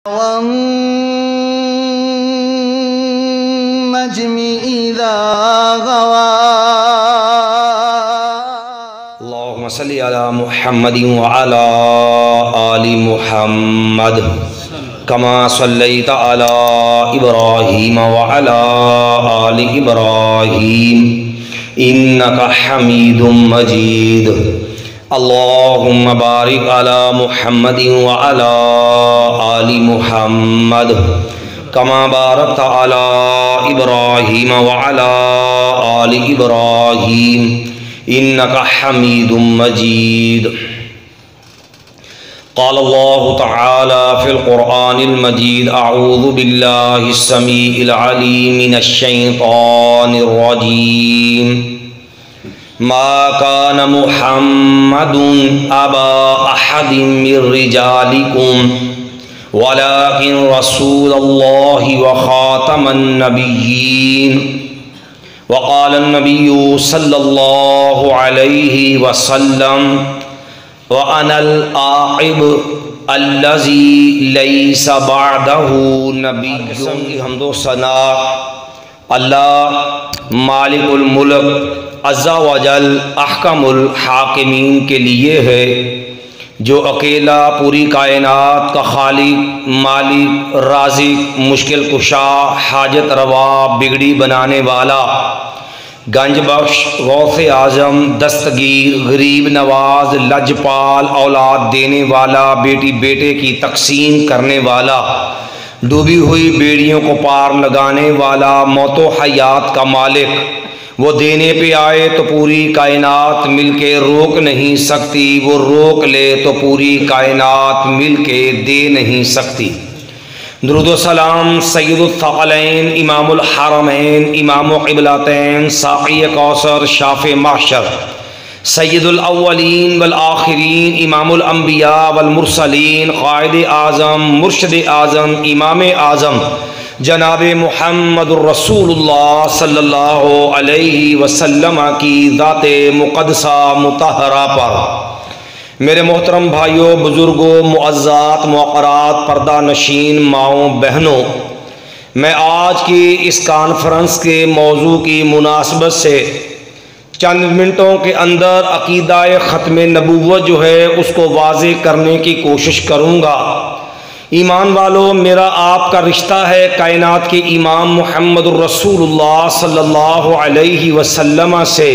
والنجم إذا غوى اللهم صل على محمد وعلى آل محمد كما صليت على إبراهيم وعلى آل إبراهيم إنك حميد مجيد اللهم بارك على محمد وعلى آل محمد كما باركت على إبراهيم وعلى آل إبراهيم إنك حميد مجيد قال الله تعالى في القرآن المجيد أعوذ بالله السميع العليم من الشيطان الرجيم ما كان محمد أبا أحد من رجالكم ولكن رسول الله وخاتم النبيين وقال النبي صلى الله عليه وسلم وأنا العاقب الذي ليس بعده نبي. حمد و ثنا اللہ مالک الملک عز و جل احکم الحاکمین کے لیے ہے، جو اکیلا پوری کائنات کا خالق، مالک، رازق، مشکل کشا، حاجت روا، بگڑی بنانے والا، گنج بخش، غوث اعظم، دستگیر، غریب نواز، لجپال، اولاد دینے والا، بیٹی بیٹے کی تقسیم کرنے والا، ڈوبی ہوئی بیڑیوں کو پار لگانے والا، موت و حیات کا مالک، وہ دینے پہ آئے تو پوری کائنات مل کے روک نہیں سکتی، وہ روک لے تو پوری کائنات مل کے دے نہیں سکتی. درود و سلام سید الثقلین، امام الحرمین، امام قبلتین، ساقی کوثر، شافع محشر، سید الاولین والآخرین، امام الانبیاء والمرسلین، قائد اعظم، مرشد اعظم، امام اعظم جناب محمد الرسول اللہ صلی اللہ علیہ وسلم کی ذات مقدسہ مطہرہ پر. میرے محترم بھائیوں، بزرگوں، معززات، موقرات، پردہ نشین ماؤں، بہنوں، میں آج کی اس کانفرنس کے موضوع کی مناسبت سے چند منٹوں کے اندر عقیدہ ختم نبوت جو ہے اس کو واضح کرنے کی کوشش کروں گا. ایمان والو، میرا آپ کا رشتہ ہے کائنات کے امام محمد الرسول اللہ صلی اللہ علیہ وسلم سے.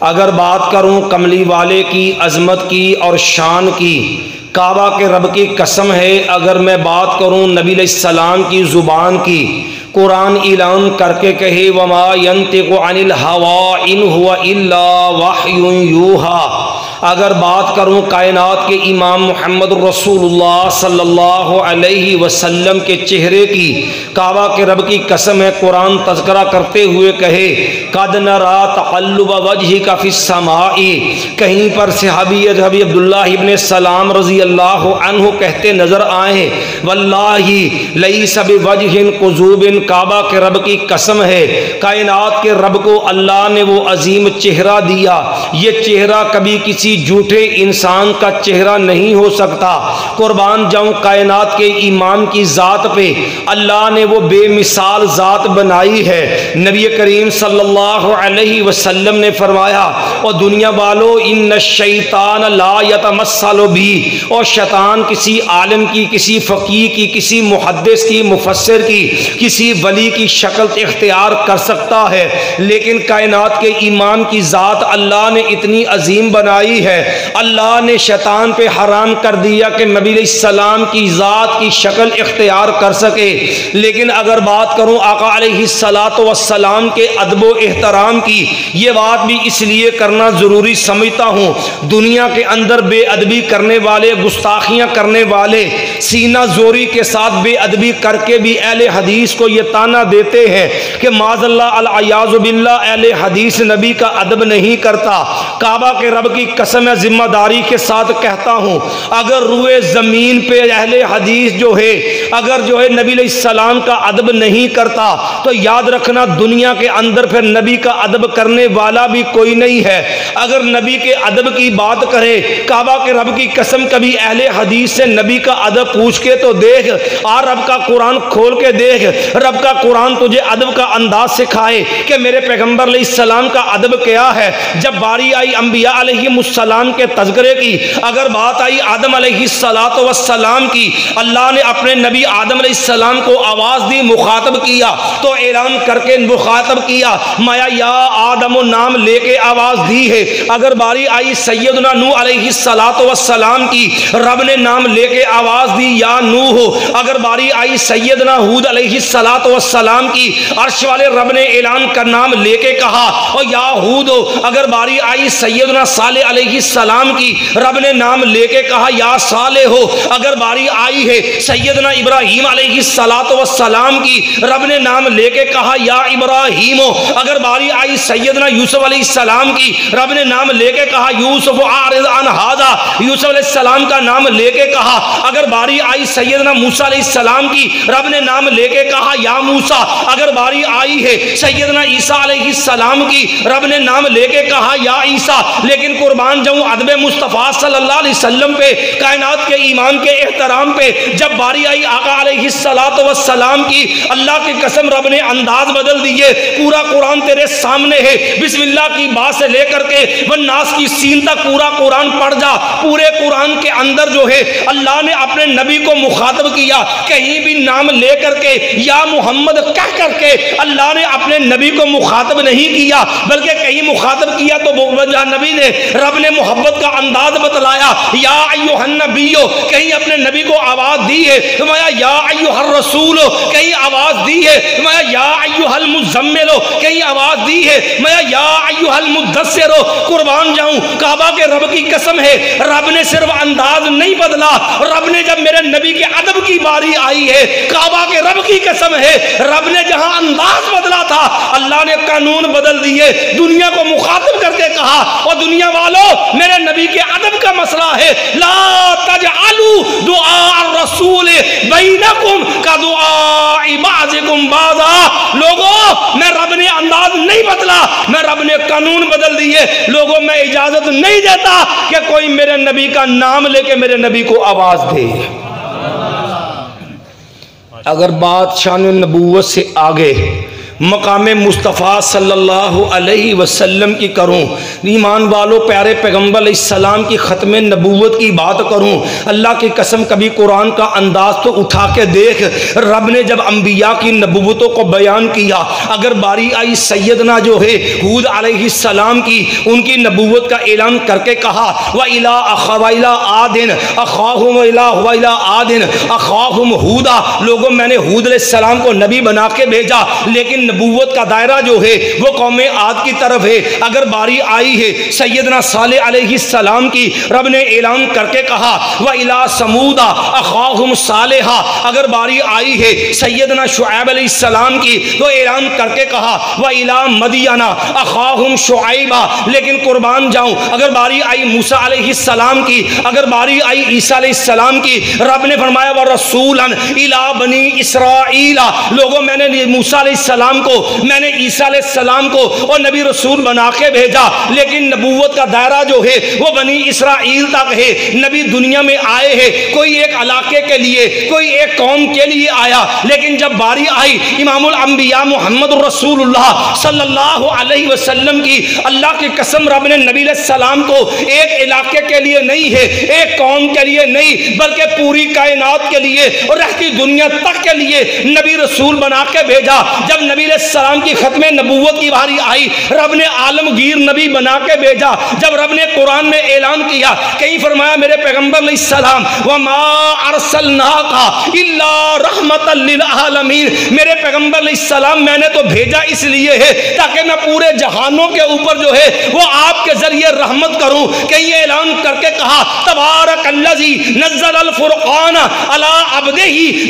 اگر بات کروں کملی والے کی، عظمت کی اور شان کی، کعبہ کے رب کی قسم ہے اگر میں بات کروں نبی علیہ السلام کی زبان کی، قرآن اعلان کر کے کہے وما ينطق عن الهوى ان هو الا وحی یوحی. اگر بات کروں کائنات کے امام محمد الرسول اللہ صلی اللہ علیہ وسلم کے چہرے کی، کعبہ کے رب کی قسم ہے قرآن تذکرہ کرتے ہوئے کہے قد نرى تقلب وجهك في السماء. کہیں پر صحابی حضرت عبداللہ ابن سلام رضی اللہ عنہ کہتے نظر آئے واللہ لیس بوجہ قذوب، کعبہ کے رب کی قسم ہے کائنات کے رب کو اللہ نے وہ عظیم چہرہ دیا، یہ چہرہ کبھی کسی جھوٹے انسان کا چہرہ نہیں ہو سکتا. قربان جاؤں کائنات کے امام کی ذات پہ اللہ نے وہ بے مثال ذات بنائی ہے. نبی کریم صلی اللہ علیہ وسلم نے فرمایا اور دنیا والو ان الشیطان لا یتمثل بھی، اور شیطان کسی عالم کی، کسی فقیہ کی، کسی محدث کی، مفسر کی، کسی ولی کی شکل اختیار کر سکتا ہے، لیکن کائنات کے امام کی ذات اللہ نے اتنی عظیم بنائی ہے، اللہ نے شیطان پہ حرام کر دیا کہ نبی علیہ السلام کی ذات کی شکل اختیار کر سکے. لیکن اگر بات کروں آقا علیہ السلام کے ادب و احترام کی، یہ بات بھی اس لیے کرنا ضروری سمجھتا ہوں دنیا کے اندر بے ادبی کرنے والے، گستاخیاں کرنے والے سینہ زوری کے ساتھ بے ادبی کر کے بھی اہل حدیث کو یہ تانا دیتے ہیں کہ معاذ اللہ العیاذ باللہ اہل حدیث نبی کا ادب نہیں کرتا. کعبہ کے رب کی قسم ہے ذمہ داری کے ساتھ کہتا ہوں، اگر روئے زمین پہ اہل حدیث جو ہے اگر جو ہے نبی علیہ السلام کا ادب نہیں کرتا تو یاد رکھنا دنیا کے اندر پھر نبی کا ادب کرنے والا بھی کوئی نہیں ہے۔ اگر نبی کے ادب کی بات کرے، کعبہ کے رب کی قسم کبھی اہل حدیث سے نبی کا ادب پوچھ کے تو دیکھ، رب کا قرآن کھول کے دیکھ، رب کا قرآن تجھے ادب کا انداز سکھائے کہ میرے پیغمبر علیہ السلام کا ادب کیا ہے۔ جب باری آئی انبیاء علیہ السلام کے تذکرے کی، اگر بات آئی آدم علیہ السلام کی، اللہ نے اپنے نبی آدم علیہ السلام کو آواز دی، مخاطب کیا تو اعلان کر کے مخاطب کیا، مایا یا آدم نام لے کے آواز دی ہے۔ اگر باری آئی سیدنا نوح علیہ السلام کی، رب نے نام لے کے آواز دی یا نوح۔ اگر باری آئی سیدنا ہود علیہ السلام کی، عرش والے رب نے اعلان کا نام لے کے کہا او یا ہود۔ اگر باری آئی سیدنا صالح علیہ السلام کی، رب نے نام لے کے کہا یا صالح ہو۔ اگر باری آئی ہے سیدنا ابراہیم علیہ السلام کی، رب نے نام لے کے کہا یا ابراہیم ہو۔ اگر باری آئی سیدنا یوسف علیہ السلام کی، رب نے نام لے کے کہا یوسف اعرض عن ھذا، یوسف علیہ السلام کا نام لے کے کہا۔ اگر باری آئی سیدنا موسیٰ علیہ السلام کی، رب نے نام لے کے کہا یا موسیٰ۔ اگر باری آئی ہے سیدنا عیسیٰ علیہ السلام کی، رب نے نام لے کے کہا یا عیسیٰ۔ لیکن قربان جاؤں ادب مصطفیٰ صلی اللہ علیہ وسلم پہ، کائنات کے ایمان کے احترام پہ، جب باری آئی آقا علیہ السلام کی، اللہ کی قسم رب نے انداز بدل دیے۔ پورا قرآن تیرے سامنے ہے، بسم اللہ کی بات سے لے کر کے والناس کی سین تک پورا قرآن پڑھ جا۔ پورے قرآن کے اندر جو ہے اللہ نے اپنے نبی کو مخاطب کیا، کہیں بھی نام لے کر کے یا محمد کہہ کر کے اللہ نے اپنے نبی کو مخاطب نہیں کیا، بلکہ کہیں مخاطب کیا تو نبی نے رب نے محبت کا انداز بتلایا، یا ایھا النبیو، کہیں اپنے نبی کو آواز دی ہے، فرمایا یا ایھا الرسول، کہیں آواز دی ہے، فرمایا یا ایھا المزمل، کہیں آواز دی ہے، فرمایا یا ایھا المدثر۔ قربان جاؤں کعبہ کے رب کی قسم ہے، رب نے صرف انداز نہیں بدلا، رب نے جب میرے نبی کے ادب کی باری آئی ہے، کعبہ کے رب کی قسم ہے، رب نے جہاں انداز بدلا تھا اللہ نے قانون بدل دیے، دنیا کو مخاطب کر کے کہا اور دنیا والوں میرے نبی کے ادب کا مسئلہ ہے، لا تجعلوا دعاء الرسول بینکم کدعاء بعضکم بعضا۔ لوگوں میں رب نے انداز نہیں بدلا، میں رب نے قانون بدل دیے۔ لوگوں میں اجازت نہیں دیتا کہ کوئی میرے نبی کا نام لے کے میرے نبی کو آواز دے۔ اگر بات شان نبوت سے آگے مقام مصطفیٰ صلی اللہ علیہ وسلم کی کروں، ایمان والو پیارے پیغمبر علیہ السلام کی ختم نبوت کی بات کروں، اللہ کی قسم کبھی قرآن کا انداز تو اٹھا کے دیکھ، رب نے جب انبیاء کی نبوتوں کو بیان کیا، اگر باری آئی سیدنا جو ہے ہود علیہ السلام کی، ان کی نبوت کا اعلان کر کے کہا وَإِلَىٰ عَادٍ أَخَاهُمْ وَإِلَىٰ عَادٍ أَخَاهُمْ هُودًا۔ لوگوں میں نے ہود علیہ السلام کو نبی بنا کے بھیجا، لیکن نبوت کا دائرہ جو ہے وہ قوم عاد کی طرف ہے۔ اگر باری آئی ہے سیدنا صالح علیہ السلام کی، رب نے اعلان کر کے کہا وَإِلَىٰ ثَمُودَ أَخَاهُمْ صَالِحًا۔ اگر باری آئی ہے سیدنا شعیب علیہ السلام کی تو اعلان کر کے کہا وَإِلَىٰ مَدْيَنَ أَخَاهُمْ شُعَيْبًا۔ لیکن قربان جاؤں اگر باری آئی موسیٰ علیہ السلام کی، اگر باری آئی عیسیٰ علیہ السلام کی، رب نے فرمایا وَرَسُولًا إِلَىٰ بَنِي إِسْرَائِيلَ۔ لوگوں میں نے موسیٰ علیہ السلام کو، میں نے عیسیٰ علیہ السلام کو اور نبی رسول بنا کے بھیجا، لیکن نبوت کا دائرہ جو ہے وہ بنی اسرائیل تک ہے۔ نبی دنیا میں آئے ہیں کوئی ایک علاقے کے لیے، کوئی ایک قوم کے لیے آیا، لیکن جب باری آئی امام الانبیاء محمد رسول اللہ صلی اللہ علیہ وسلم کی، اللہ کی قسم رب نے نبی علیہ السلام کو ایک علاقے کے لیے نہیں ہے، ایک قوم کے لیے نہیں، بلکہ پوری کائنات کے لیے اور رہتی دنیا تک کے لیے نبی رسول بنا کے بھیجا۔ جب نبی علیہ السلام کی ختم نبوت کی باری آئی، رب نے عالمگیر نبی بنا کے بھیجا۔ جب رب نے قرآن میں اعلان کیا، کہیں فرمایا میرے پیغمبر علیہ السلام وَمَا أَرْسَلْنَاكَ إِلَّا رَحْمَةً لِلْعَالَمِينَ، میرے پیغمبر علیہ السلام میں نے تو بھیجا اس لیے ہے تاکہ میں پورے جہانوں کے اوپر جو ہے وہ آپ کے ذریعے رحمت کروں۔ کہیں اعلان کر کے کہا تبارک الذی نزل الفرقان علی عبدہ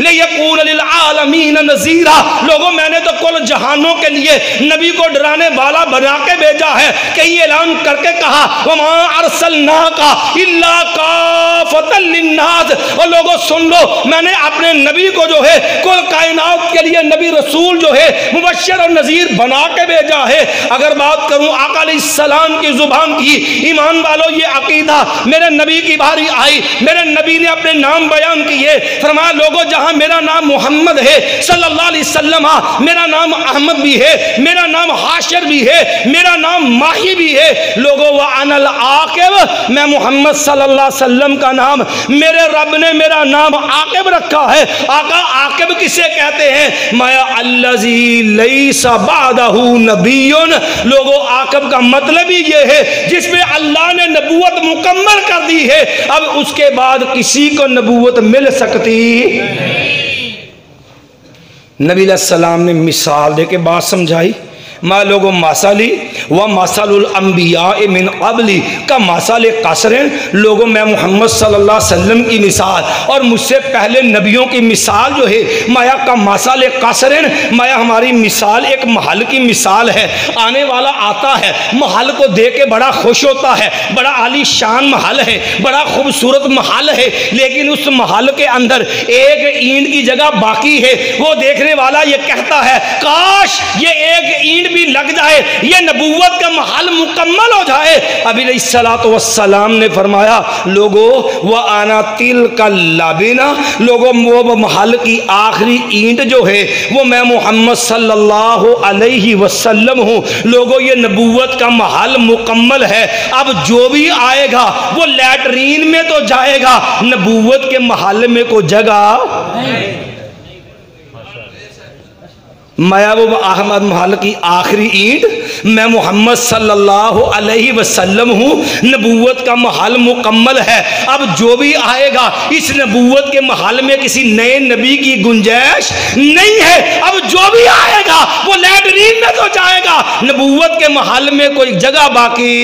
لیکون للعالمین نذیرا۔ لوگوں میں نے تو کل جہانوں کے لیے نبی کو ڈرانے والا بنا کے بھیجا ہے. کہیں اعلان کر کے کہا وما ارسلناک الا کافۃ للناس. اور لوگوں سن لو، میں نے اپنے نبی کو جو ہے کل کائنات کے لیے نبی رسول جو ہے مبشر اور نذیر بنا کے بھیجا ہے. اگر بات کروں آقا علیہ السلام کی زبان کی، ایمان والو یہ عقیدہ میرے نبی کی باری آئی، میرے نبی نے اپنے نام بیان کیے. فرمایا لوگوں جہاں میرا نام محمد ہے صلی اللہ علیہ وسلم، میرا نام احمد بھی ہے، میرا نام حاشر بھی ہے، میرا نام ماہی بھی ہے. لوگوں وَأَنَا الْعَاقِبُ، میں محمد صلی اللہ علیہ وسلم کا نام، میرے رب نے میرا نام عاقب رکھا ہے. آقا عاقب کسے کہتے ہیں؟ مایا الذی لیس بعدہ نبی. لوگوں عاقب کا مطلب ہی یہ ہے جس میں اللہ نے نبوت مکمل کر دی ہے، اب اس کے بعد کسی کو نبوت مل سکتی. نبی علیہ السلام نے مثال دے کے بات سمجھائی. ما لوگوں مثالی و مثل الانبیاء من قبلی کا مثال قصر. لوگوں میں محمد صلی اللہ علیہ وسلم کی مثال اور مجھ سے پہلے نبیوں کی مثال جو ہے مایا کا مثال قصر. مایا ہماری مثال ایک محل کی مثال ہے. آنے والا آتا ہے، محل کو دیکھ کے بڑا خوش ہوتا ہے، بڑا عالی شان محل ہے، بڑا خوبصورت محل ہے، لیکن اس محل کے اندر ایک اینٹ کی جگہ باقی ہے. وہ دیکھنے والا یہ کہتا ہے کاش یہ ایک اینٹ بھی لگ جائے، یہ نبوت کا محل مکمل ہو جائے. ابھی علیہ الصلوۃ والسلام نے فرمایا لوگوں وَأَنَا تِلْكَ اللَّبِنَةُ، لوگوں وہ محل کی آخری اینٹ جو ہے وہ میں محمد صلی اللہ علیہ وسلم ہوں. لوگوں یہ نبوت کا محل مکمل ہے. اب جو بھی آئے گا وہ لیٹرین میں تو جائے گا، نبوت کے محل میں کوئی جگہ میں وہ احمد محل کی آخری اینٹ میں محمد صلی اللہ علیہ وسلم ہوں. نبوت کا محل مکمل ہے. اب جو بھی آئے گا اس نبوت کے محل میں کسی نئے نبی کی گنجائش نہیں ہے. اب جو بھی آئے گا وہ لیٹرین میں تو جائے گا، نبوت کے محل میں کوئی جگہ باقی.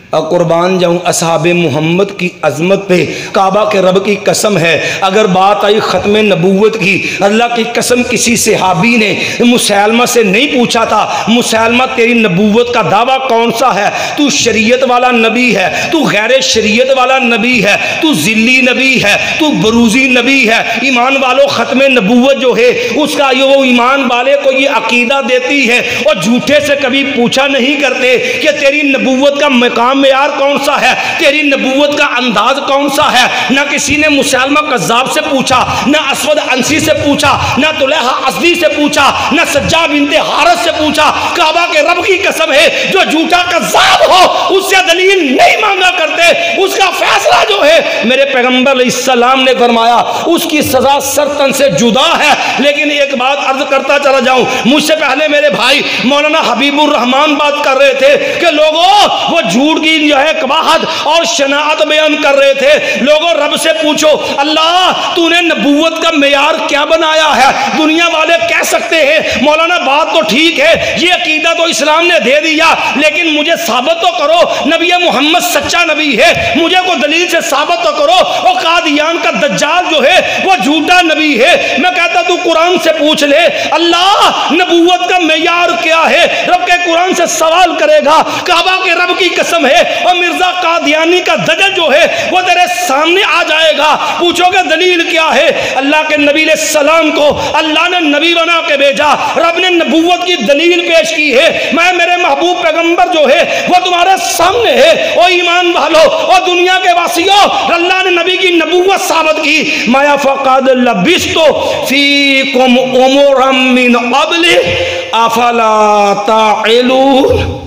اور قربان جاؤں اصحاب محمد کی عظمت پہ، کعبہ کے رب کی قسم ہے اگر بات آئی ختم نبوت کی، اللہ کی قسم کسی صحابی نے مسلمہ سے نہیں پوچھا تھا مسلمہ تیری نبوت کا دعویٰ کون سا ہے؟ تو شریعت والا نبی ہے، تو غیر شریعت والا نبی ہے، تو ذلی نبی ہے، تو بروزی نبی ہے. ایمان والو ختم نبوت جو ہے اس کا وہ ایمان والے کو یہ عقیدہ دیتی ہے اور جھوٹے سے کبھی پوچھا نہیں کرتے کہ تیری نبوت کا مقام معیار کون سا ہے، تیری نبوت کا انداز کون سا ہے. نہ کسی نے مسلمہ قذاب سے پوچھا، نہ اسود انسی سے پوچھا، نہ طلحہ ازدی سے پوچھا، نہ سجا بنت حارث سے پوچھا. کعبہ کے رب کی قسم ہے جو جھوٹا قذاب ہو اس سے دلیل نہیں مانگا کرتے. اس کا فیصلہ جو ہے میرے پیغمبر علیہ السلام نے فرمایا اس کی سزا سرطن سے جدا ہے. لیکن ایک بات عرض کرتا چلا جاؤں، مجھ سے پہلے میرے بھائی مولانا حبیب الرحمان بات کر رہے تھے کہ لوگوں وہ جھوٹ کی جو ہے قباحت اور شناعت بیان کر رہے تھے. لوگوں رب سے پوچھو اللہ تو نے نبوت کا معیار کیا بنایا ہے؟ دنیا والے کہہ سکتے ہیں مولانا بات تو ٹھیک ہے، یہ عقیدہ تو اسلام نے دے دیا، لیکن مجھے ثابت تو کرو نبی محمد سچا نبی ہے، مجھے کو دلیل سے ثابت تو کرو. اور قادیان کا دجال جو ہے وہ جھوٹا نبی ہے. میں کہتا تو قرآن سے پوچھ لے اللہ نبوت کا معیار کیا ہے؟ رب کے قرآن سے سوال کرے گا. کعبہ کے رب کی قسم ہے اور مرزا قادیانی کا دجل جو ہے وہ تیرے سامنے آ جائے گا. پوچھو کہ دلیل کیا ہے؟ اللہ کے نبی علیہ السلام کو اللہ نے نبی بنا کے بھیجا، رب نے نبوت کی دلیل پیش کی ہے. میں میرے محبوب پیغمبر جو ہے وہ تمہارے سامنے ہے. او ایمان والو اور دنیا کے واسیوں، اللہ نے نبی کی نبوت ثابت کی. مایا فقد لبثت فیکم عمرا من قبل افلا تعقلون.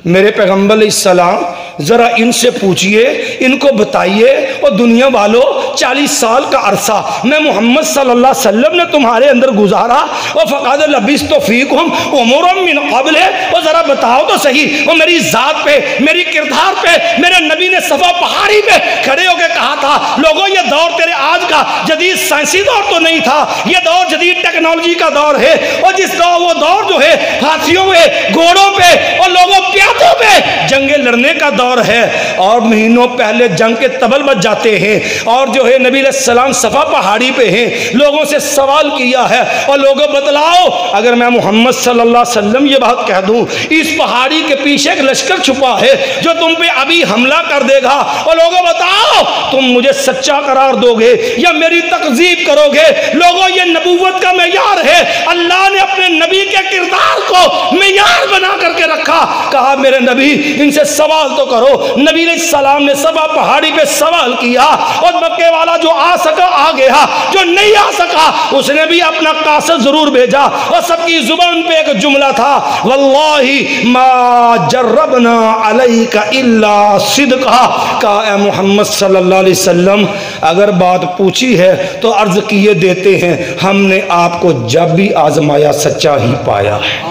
میرے پیغمبر علیہ السلام ذرا ان سے پوچھئے، ان کو بتائیے اور دنیا والو 40 سال کا عرصہ میں محمد صلی اللہ علیہ وسلم نے تمہارے اندر گزارا اور فقد لبثت فیکم عمرا من قبل، اور ذرا بتاؤ تو صحیح وہ میری ذات پہ میری کردار پہ میرے نبی نے صفا پہاڑی پہ کھڑے ہو کے کہا تھا لوگوں یہ دور تیرے آج کا جدید سائنسی دور تو نہیں تھا، یہ دور جدید ٹیکنالوجی کا دور ہے. اور جس دور وہ دور جو ہے ہاتھیوں پہ گھوڑوں پہ اور لوگوں پیادوں پہ جنگیں لڑنے کا دور ہے، اور مہینوں پہلے جنگ کے تبل بج جاتے ہیں اور جو جو ہے نبی علیہ السلام صفا پہاڑی پہ ہیں، لوگوں سے سوال کیا ہے اور لوگوں بتلاؤ اگر میں محمد صلی اللہ علیہ وسلم یہ بات کہہ دوں اس پہاڑی کے پیچھے ایک لشکر چھپا ہے جو تم پہ ابھی حملہ کر دے گا، اور لوگوں بتاؤ تم مجھے سچا قرار دو گے یا میری تکذیب کرو گے؟ لوگوں یہ نبوت کا معیار ہے، اللہ نے اپنے نبی کے کردار کو معیار بنا کر کے رکھا، کہا میرے نبی ان سے سوال تو کرو۔ نبی علیہ السلام نے صفا پہاڑی پہ سوال کیا اور مکے والا جو آ سکا آ گیا، جو نہیں آ سکا اس نے بھی اپنا قاصد ضرور بھیجا، اور سب کی زبان پہ ایک جملہ تھا واللہ ما جربنا علیک الا صدقا، کہا اے محمد صلی اللہ علیہ وسلم اگر بات پوچھی ہے تو عرض کیے دیتے ہیں، ہم نے آپ کو جب بھی آزمایا سچا ہی پایا ہے۔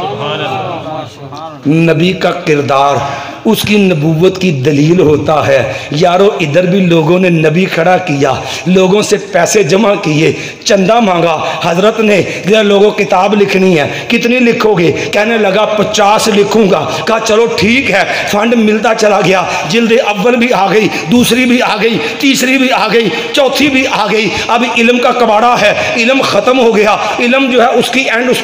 نبی کا کردار اس کی نبوت کی دلیل ہوتا ہے۔ یارو ادھر بھی لوگوں نے نبی کھڑا کیا، لوگوں سے پیسے جمع کیے، چندہ مانگا، حضرت نے لوگوں کتاب لکھنی ہے، کتنی لکھو گے؟ کہنے لگا 50 لکھوں گا، کہا چلو ٹھیک ہے، فنڈ ملتا چلا گیا، جلد اول بھی آ گئی، دوسری بھی آ گئی، تیسری بھی آ گئی، چوتھی بھی آ گئی، اب علم کا کباڑا ہے، علم ختم ہو گیا، علم جو ہے اس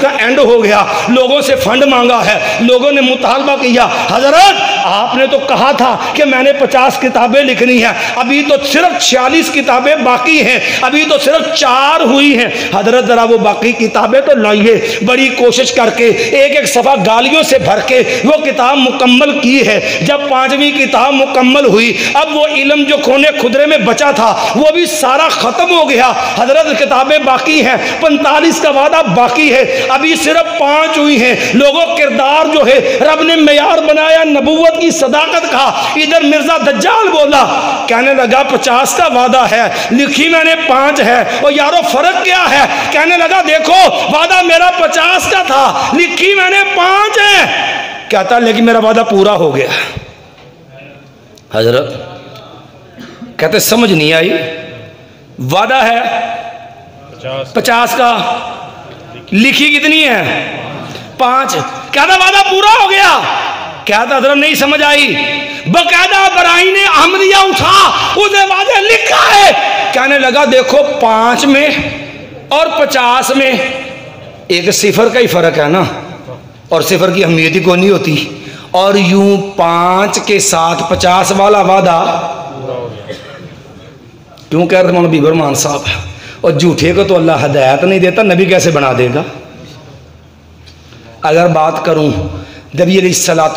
کا اینڈ ہو گیا، لوگوں سے فنڈ مانگا ہے، لوگوں نے مطالبہ کیا، حضرت آپ نے تو کہا تھا کہ میں نے 50 کتابیں لکھنی ہیں، ابھی تو صرف 46 کتابیں باقی ہیں، ابھی تو صرف 4 ہوئی ہیں، حضرت ذرا وہ باقی کتابیں تو لائیے۔ بڑی کوشش کر کے ایک ایک صفحہ گالیوں سے بھر کے وہ کتاب مکمل کی ہے۔ جب 5ویں کتاب مکمل ہوئی، اب وہ علم جو کونے خدرے میں بچا تھا وہ بھی سارا ختم ہو گیا، حضرت کتابیں باقی ہیں، 45 کا وعدہ باقی ہے، ابھی صرف 5 ہوئی ہیں۔ لوگوں کردار جو ہے رب نے معیار بنایا نبوت کی صداقت کا۔ ادھر مرزا دجال بولا، کہنے لگا 50 کا وعدہ ہے، لکھی میں نے 5 ہے، اور یارو فرق کیا ہے؟ کہنے لگا دیکھو وعدہ میرا 50 کا تھا، لکھی میں نے 5 ہے، کہتا لیکن میرا وعدہ پورا ہو گیا۔ حضرت کہتے سمجھ نہیں آئی، وعدہ ہے 50 کا، لکھی کتنی ہے؟ 5، کہتا وعدہ پورا ہو گیا، کہتا حضرت نہیں سمجھ آئی، باقاعدہ براہین احمدیہ اٹھا، اسے وعدہ لکھا ہے، کہنے لگا دیکھو 5 میں اور 50 میں ایک صفر کا ہی فرق ہے نا، اور صفر کی اہمیت ہی کوئی نہیں ہوتی، اور یوں 5 کے ساتھ 50 والا وعدہ کیوں کہہ رہے مولانا بیبر مان صاحب، اور جھوٹے کو تو اللہ ہدایت نہیں دیتا، نبی کیسے بنا دے گا؟ اگر بات کروں نبی علیہ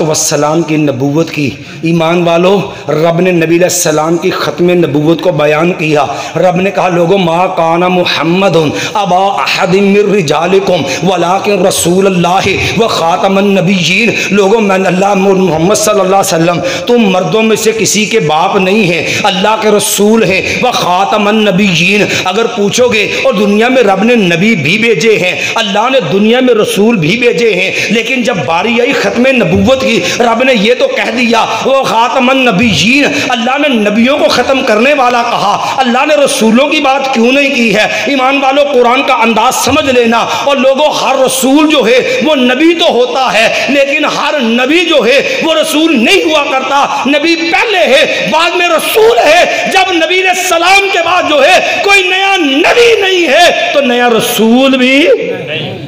السلام کی نبوت کی، ایمان والو رب نے نبی علیہ السلام کی ختم نبوت کو بیان کیا۔ رب نے کہا لوگوں ما کان محمد ابا احد من رجالکم ولکن رسول اللہ و خاتم النبیین، لوگوں میں اللہ محمد صلی اللہ علیہ وسلم تم مردوں میں سے کسی کے باپ نہیں ہیں، اللہ کے رسول ہیں، و خاتم النبیین۔ اگر پوچھو گے اور دنیا میں رب نے نبی بھی بھیجے ہیں، اللہ نے دنیا میں رسول بھی بھیجے ہیں، لیکن جب باری آئی ختم نبوت کی رب نے یہ تو کہہ دیا وہ خاتم النبیین، اللہ نے نبیوں کو ختم کرنے والا کہا، اللہ نے رسولوں کی بات کیوں نہیں کی ہے؟ ایمان والوں قرآن کا انداز سمجھ لینا، اور لوگوں ہر رسول جو ہے وہ نبی تو ہوتا ہے لیکن ہر نبی جو ہے وہ رسول نہیں ہوا کرتا، نبی پہلے ہے بعد میں رسول ہے، جب نبی علیہ السلام کے بعد جو ہے کوئی نیا نبی نہیں ہے تو نیا رسول بھی نہیں۔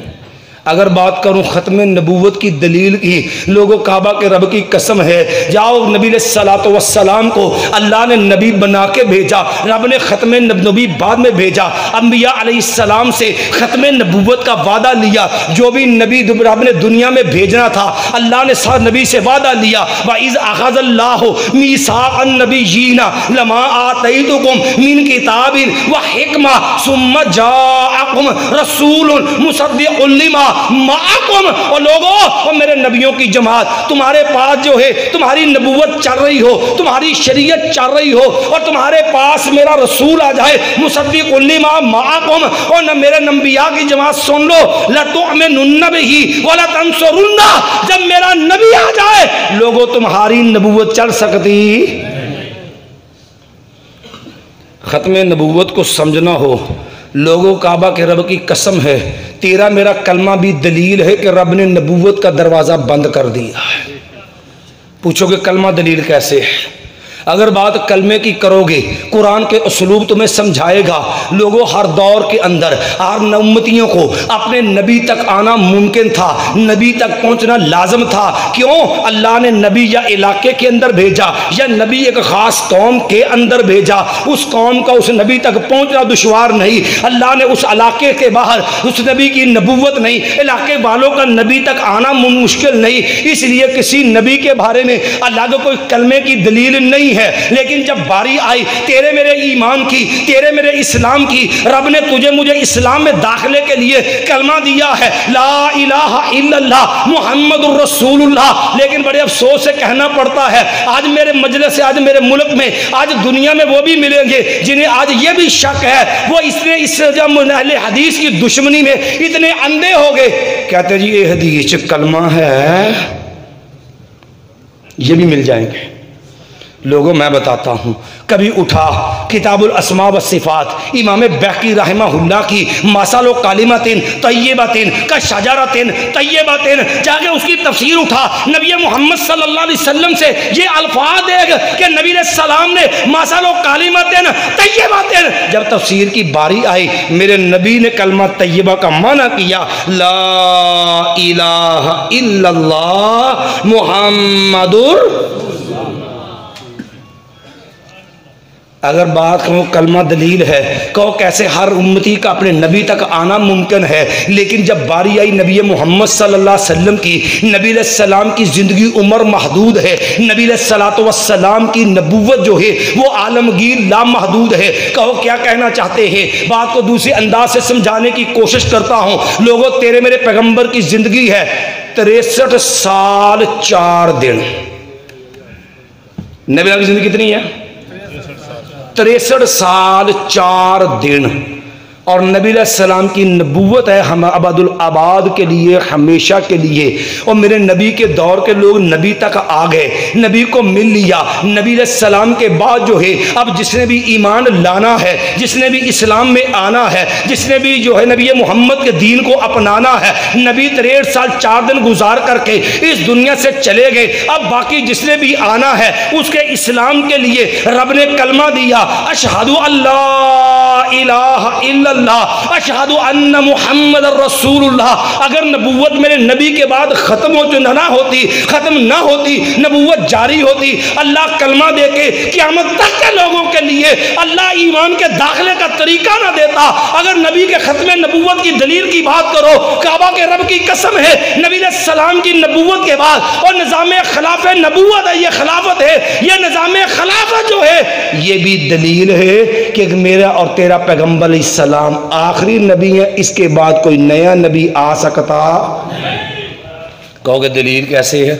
اگر بات کروں ختم نبوت کی دلیل کی، لوگوں کعبہ کے رب کی قسم ہے، جاؤ نبی علیہ السلام کو اللہ نے نبی بنا کے بھیجا، رب نے ختم نبی بعد میں بھیجا، انبیاء علیہ السلام سے ختم نبوت کا وعدہ لیا، جو بھی نبی رب نے دنیا میں بھیجنا تھا اللہ نے ساتھ نبی سے وعدہ لیا، وَإِذْ أَخَذَ اللَّهُ مِيثَاقَ النَّبِيِّينَ لَمَا آتَيْتُكُم مِّن كِتَابٍ وَحِكْمَةٍ ثُمَّ جَاءَكُمْ رَسُولٌ مُصَدِّقٌ لِّمَا معکم، اور لوگوں اور میرے نبیوں کی جماعت تمہارے پاس جو ہے تمہاری نبوت چل رہی ہو، تمہاری شریعت چل رہی ہو، اور تمہارے پاس میرا رسول آ جائے مصدق لما معکم، اور نہ میرے انبیاء کی جماعت سن لو لتؤمنن بہ ولتنصرن، جب میرا نبی آ جائے لوگوں تمہاری نبوت چل سکتی۔ ختم نبوت کو سمجھنا ہو، لوگوں کعبہ کے رب کی قسم ہے تیرا میرا کلمہ بھی دلیل ہے کہ رب نے نبوت کا دروازہ بند کر دیا ہے۔ پوچھو کہ کلمہ دلیل کیسے ہے؟ اگر بات کلمے کی کرو گے قرآن کے اسلوب تمہیں سمجھائے گا. لوگوں ہر دور کے اندر ہر امتیوں کو اپنے نبی تک آنا ممکن تھا, نبی تک پہنچنا لازم تھا. کیوں؟ اللہ نے نبی یا علاقے کے اندر بھیجا یا نبی ایک خاص قوم کے اندر بھیجا, اس قوم کا اس نبی تک پہنچنا دشوار نہیں. اللہ نے اس علاقے کے باہر اس نبی کی نبوت نہیں, علاقے والوں کا نبی تک آنا مشکل نہیں. اس لیے کسی نبی کے بارے میں الگ کوئی کلمے کی دلیل نہیں ہے. لیکن جب باری آئی تیرے میرے ایمان کی, تیرے میرے اسلام کی, رب نے تجھے مجھے اسلام میں داخلے کے لیے کلمہ دیا ہے, لا الہ الا اللہ محمد الرسول اللہ. لیکن بڑے افسوس سے کہنا پڑتا ہے آج میرے مجلس سے, آج میرے ملک میں, آج دنیا میں وہ بھی ملیں گے جنہیں آج یہ بھی شک ہے, وہ اس جب اہل حدیث کی دشمنی میں اتنے اندھے ہو گئے, کہتے جی یہ حدیث کلمہ ہے, یہ بھی مل جائیں گے. لوگوں میں بتاتا ہوں, کبھی اٹھا کتاب الاسماء والصفات امام بیہقی رحمہ اللہ کی مثال کلمۃ طیبۃ کشجرۃ طیبۃ, جا کے اس کی تفسیر اٹھا, نبی محمد صلی اللہ علیہ وسلم سے یہ الفاظ دیکھ کہ نبی علیہ السلام نے مثال کلمۃ طیبۃ, جب تفسیر کی باری آئی میرے نبی نے کلمہ طیبہ کا معنی کیا لا الہ الا اللہ محمد. اگر بات کہو کلمہ دلیل ہے, کہو کیسے ہر امتی کا اپنے نبی تک آنا ممکن ہے, لیکن جب باری آئی نبی محمد صلی اللہ علیہ وسلم کی, نبی علیہ السلام کی زندگی عمر محدود ہے, نبی علیہ السلام کی نبوت جو ہے وہ عالمگیر لامحدود ہے. کہو کیا کہنا چاہتے ہیں, بات کو دوسرے انداز سے سمجھانے کی کوشش کرتا ہوں. لوگوں تیرے میرے پیغمبر کی زندگی ہے 63 سال 4 دن. نبی کی زندگی کتنی ہے؟ 63 سال 4 دن. اور نبی علیہ السلام کی نبوت ہے ہم ابد الآباد کے لیے, ہمیشہ کے لیے. اور میرے نبی کے دور کے لوگ نبی تک آ گئے, نبی کو مل لیا. نبی علیہ السلام کے بعد جو ہے اب جس نے بھی ایمان لانا ہے, جس نے بھی اسلام میں آنا ہے, جس نے بھی جو ہے نبی محمد کے دین کو اپنانا ہے, نبی 63 سال 4 دن گزار کر کے اس دنیا سے چلے گئے. اب باقی جس نے بھی آنا ہے اس کے اسلام کے لیے رب نے کلمہ دیا, اشہدو اللہ الہ الا اللہ اشہد ان محمد رسول اللہ. اگر نبوت میرے نبی کے بعد ختم نہ ہوتی, نبوت جاری ہوتی, اللہ کلمہ دے کے قیامت تک کے لوگوں کے لیے اللہ ایمان کے داخلے کا طریقہ نہ دیتا. اگر نبی کے ختم نبوت کی دلیل کی بات کرو, کعبہ کے رب کی قسم ہے نبی علیہ السلام کی نبوت کے بعد اور نظام خلاف نبوت ہے, یہ خلافت ہے, یہ نظام خلافت جو ہے یہ بھی دلیل ہے کہ میرا اور تیرا پیغمبر علیہ السلام آخری نبی ہے, اس کے بعد کوئی نیا نبی آ سکتا. کہو گے دلیل کیسے ہے؟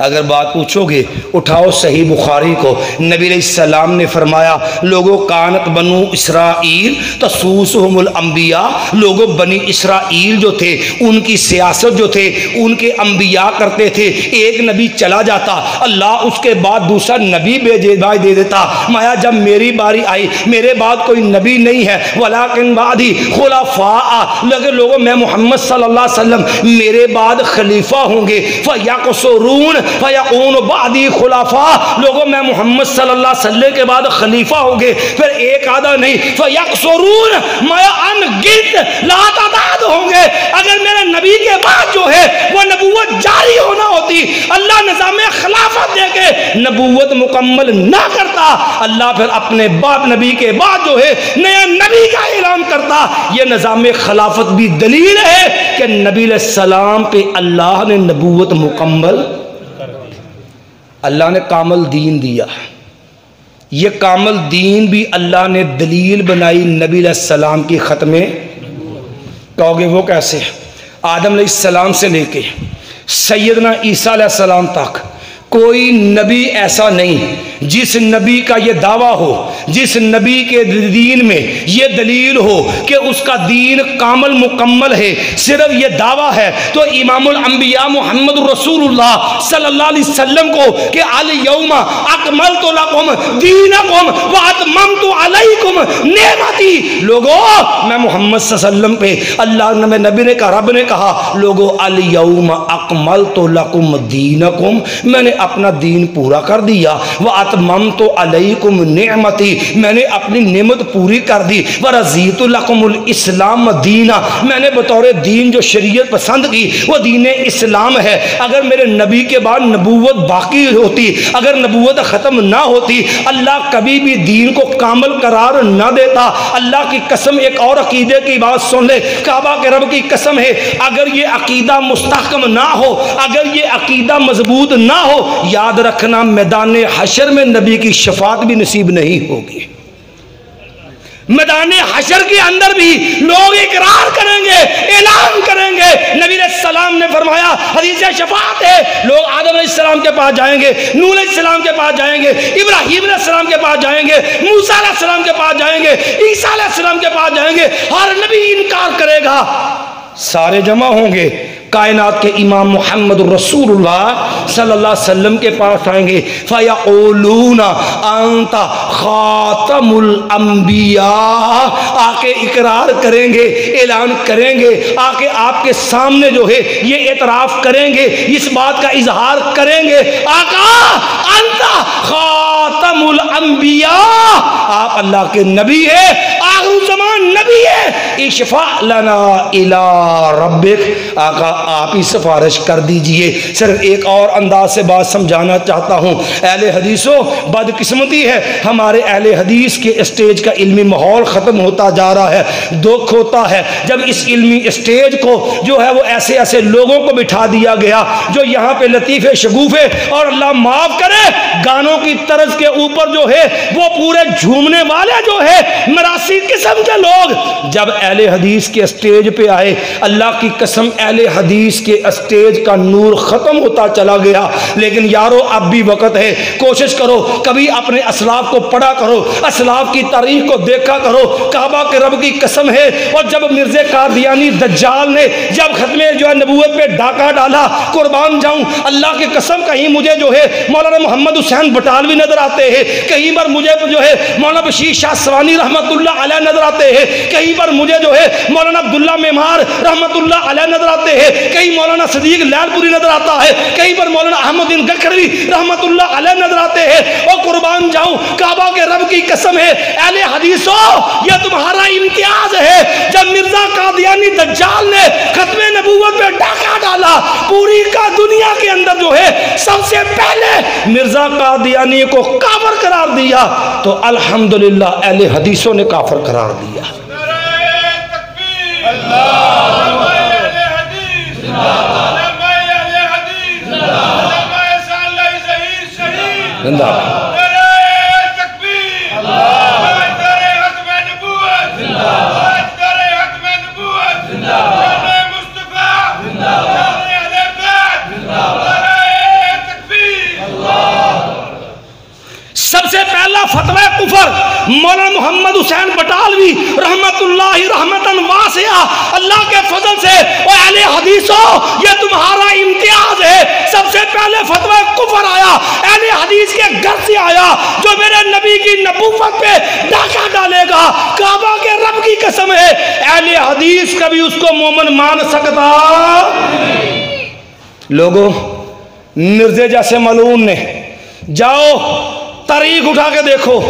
اگر بات پوچھو گے اٹھاؤ صحیح بخاری کو, نبی علیہ السلام نے فرمایا لوگوں کانت بنو اسرائیل تسوسہم الانبیاء, لوگوں بنی اسرائیل جو تھے ان کی سیاست جو تھے ان کے انبیاء کرتے تھے, ایک نبی چلا جاتا اللہ اس کے بعد دوسرا نبی دے دیتا. مایا جب میری باری آئی میرے بعد کوئی نبی نہیں ہے, ولیکن بعدی خلفاء, لگے لوگوں میں محمد صلی اللہ علیہ وسلم میرے بعد خلیفہ ہوں گے, فیقصرون فیقون بعدی خلفاء, لوگوں میں محمد صلی اللہ علیہ وسلم کے بعد خلیفہ ہوں گے, پھر ایک آدھا نہیں, فیقصرون میں ان گنت لا تعداد ہوں گے. اگر میرے نبی کے بعد جو ہے وہ نبوت جاری ہونا ہوتی, اللہ نظام خلافت دے کے نبوت مکمل نہ کرتا, اللہ پھر اپنے باپ نبی کے بعد جو ہے نیا نبی کا اعلان کرتا. یہ نظام خلافت بھی دلیل ہے کہ نبی علیہ السلام پہ اللہ نے نبوت مکمل, اللہ نے کامل دین دیا. یہ کامل دین بھی اللہ نے دلیل بنائی نبی علیہ السلام کی ختم. کہو گے وہ کیسے؟ آدم علیہ السلام سے لے کے سیدنا عیسیٰ علیہ السلام تک کوئی نبی ایسا نہیں جس نبی کا یہ دعویٰ ہو, جس نبی کے دین میں یہ دلیل ہو کہ اس کا دین کامل مکمل ہے، صرف یہ دعویٰ ہے، تو امام الانبیاء محمد رسول اللہ صلی اللہ علیہ وسلم کو کہ الیوم اکملت لکم دینکم واتممت علیکم نعمتی، لوگو میں محمد صلی اللہ علیہ وسلم پہ اللہ نے نبی نے کہا، رب نے کہا لوگو الیوم اکملت لکم دینکم، میں نے اپنا دین پورا کر دیا، واتممت علیکم نعمتی، میں نے اپنی نعمت پوری کر دی، ورضیت لکم الاسلام دینا، میں نے بطور دین جو شریعت پسند کی وہ دین اسلام ہے۔ اگر میرے نبی کے بعد نبوت باقی ہوتی، اگر نبوت ختم نہ ہوتی، اللہ کبھی بھی دین کو کامل قرار نہ دیتا۔ اللہ کی قسم، ایک اور عقیدے کی بات سن لے، کعبہ کے رب کی قسم ہے، اگر یہ عقیدہ مستحکم نہ ہو، اگر یہ عقیدہ مضبوط نہ ہو، یاد رکھنا میدان حشر میں نبی کی شفاعت بھی نصیب نہیں ہوگی۔ میدان حشر کے اندر بھی لوگ اقرار کریں گے، اعلان کریں گے۔ نبی علیہ السلام نے فرمایا، حدیث شفاعت ہے، لوگ آدم علیہ السلام کے پاس جائیں گے، نوح علیہ السلام کے پاس جائیں گے، ابراہیم علیہ السلام کے پاس جائیں گے، موسیٰ علیہ السلام کے پاس جائیں گے، عیسیٰ علیہ السلام کے پاس جائیں گے، ہر نبی انکار کرے گا، سارے جمع ہوں گے، کائنات کے امام محمد رسول اللہ صلی اللہ علیہ وسلم کے پاس آئیں گے، فَيَقُولُونَ أَنْتَ خَاتَمُ الْأَنْبِيَاء، آکے اقرار کریں گے، اعلان کریں گے، آکے آپ کے سامنے جو ہے یہ اعتراف کریں گے، اس بات کا اظہار کریں گے، آقا أَنْتَ خَاتَمُ الْأَنْبِيَاء، آپ اللہ کے نبی ہیں، آخر الزمان نبی ہے، اشفع لنا الى ربک، آقا آپ ہی سفارش کر دیجئے۔ صرف ایک اور انداز سے بات سمجھانا چاہتا ہوں، اہل حدیثوں بدقسمتی ہے، ہمارے اہل حدیث کے اسٹیج کا علمی ماحول ختم ہوتا جا رہا ہے۔ دکھ ہوتا ہے جب اس علمی اسٹیج کو جو ہے وہ ایسے ایسے لوگوں کو بٹھا دیا گیا جو یہاں پہ لطیفے شگوفے اور اللہ معاف کرے گانوں کی طرز کے اوپر جو ہے وہ پورے جھومنے والے جو ہے مراسی قسم کے لوگ جب اہل حدیث کے اسٹیج پہ آئے، اللہ کی قسم اہل حدیث کے اسٹیج کا نور ختم ہوتا چلا گیا۔ لیکن یارو اب بھی وقت ہے، کوشش کرو کبھی اپنے اسلاف کو پڑھا کرو، اسلاف کی تاریخ کو دیکھا کرو، کعبہ کے رب کی قسم ہے۔ اور جب مرزا قادیانی دجال نے جب ختم جو ہے نبوت پہ ڈاکہ ڈالا، قربان جاؤں اللہ کی قسم کہیں مجھے جو ہے مولانا محمد حسین بٹالوی نظر آتے ہیں، کہیں پر مجھے جو ہے مولانا بشیر شاہ سوانی رحمت اللہ علیہ نظر آتے ہیں، کہیں پر مجھے جو ہے مولانا عبداللہ معمار رحمت اللہ علیہ نظر آتے ہیں، کہیں مولانا صدیق لال پوری نظر آتا ہے، کہیں پر مولانا احمد الدین گکھڑوی رحمت اللہ علیہ نظر آتے ہیں۔ اور قربان جاؤں کعبہ کے رب کی قسم ہے اہل حدیثوں یہ تمہارا امتیاز ہے، جب مرزا قادیانی دجال نے ختم نبوت پہ ڈاکہ ڈالا، پوری کا دنیا کے اندر جو ہے سب سے پہلے مرزا قادیانی کو کافر قرار دیا، تو الحمدللہ اہل حدیثوں نے کافر قرار دیا۔ سب سے پہلا فتوی کفر مولانا محمد حسین بٹالوی رحمت اللہ رحمتاً واسعہ، اللہ کے فضل سے اور اہل حدیثوں یہ تمہارا امتیاز ہے، سب سے پہلے فتوی کفر آیا اہل حدیث کے گھر سے آیا، جو میرے نبی کی نبوت پہ ڈاکہ ڈالے گا، کعبہ کے رب کی قسم ہے اہل حدیث کبھی اس کو مومن مان سکتا۔ لوگوں مرزے جیسے ملعون نے جاؤ تاریخ اٹھا کے دیکھو،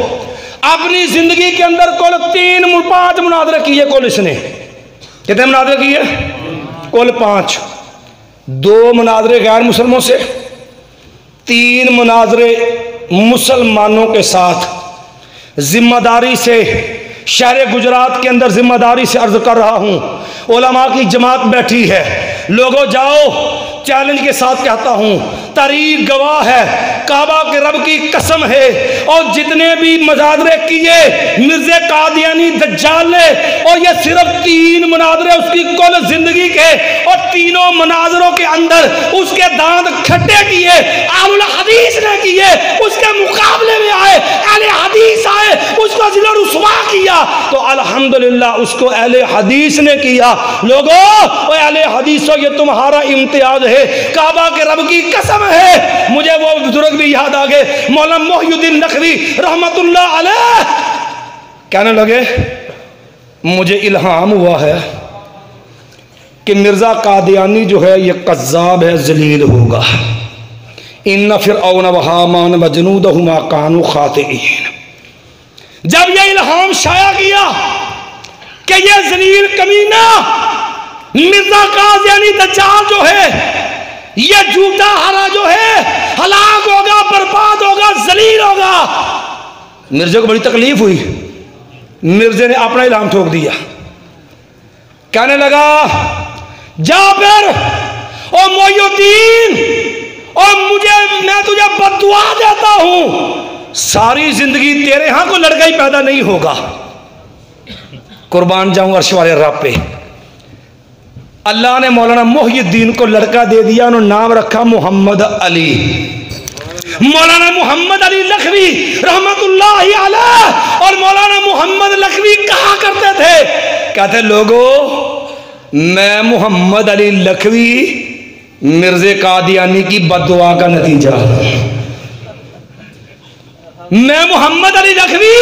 اپنی زندگی کے اندر کل 5 مناظرے کیے، کل اس نے کتنے مناظرے کیے؟ کل 5، 2 مناظرے غیر مسلموں سے، 3 مناظرے مسلمانوں کے ساتھ۔ ذمہ داری سے شہر گجرات کے اندر ذمہ داری سے عرض کر رہا ہوں، علماء کی جماعت بیٹھی ہے، لوگوں جاؤ چیلنج کے ساتھ کہتا ہوں تاریخ گواہ ہے، کعبہ کے رب کی قسم ہے، اور جتنے بھی مناظرے کیے مرزا قادیانی دجال نے، اور یہ صرف 3 مناظرے اس کی کل زندگی کے، اور تینوں مناظروں کے اندر اس کے دانت کھٹے کیے، اہل الحدیث نے کیے، اس کے مقابلے میں آئے اہل حدیث آئے، اس کو ذل و رسوا کیا، تو الحمدللہ اس کو اہل حدیث نے کیا۔ لوگوں اے اہل حدیثوں، یہ تمہارا امتیاز ہے، کعبہ کے رب کی قسم ہے۔ مجھے وہ بزرگ بھی یاد آگئے، مولانا محی الدین نقوی رحمت اللہ علیہ کہنے لگے مجھے الہام ہوا ہے کہ مرزا قادیانی جو ہے یہ قذاب ہے، ذلیل ہوگا۔ ان فرعون وہامان وجنودہما کانوا خاطئین۔ جب یہ الہام شائع کیا کہ یہ ذلیل کمینہ مرزا قادیانی دجال جو ہے، یہ جھوٹا ہرا جو ہے ہلاک ہوگا، برباد ہوگا، ذلیل ہوگا، مرزا کو بڑی تکلیف ہوئی۔ مرزا نے اپنا الہام ٹھوک دیا، کہنے لگا جابر او محی الدین، اور میں تجھے بد دعا دیتا ہوں، ساری زندگی تیرے ہاں کو لڑکا ہی پیدا نہیں ہوگا۔ قربان جاؤں عرش والے رب پہ، اللہ نے مولانا محی الدین کو لڑکا دے دیا، انہوں نے نام رکھا محمد علی۔ مولانا محمد علی لکھوی رحمت اللہ علیہ، اور مولانا محمد لکھوی کہا کرتے تھے، کہتے لوگو میں محمد علی لکھوی مرزا قادیانی کی بد دعا کا نتیجہ ہوں، میں محمد علی لکھوی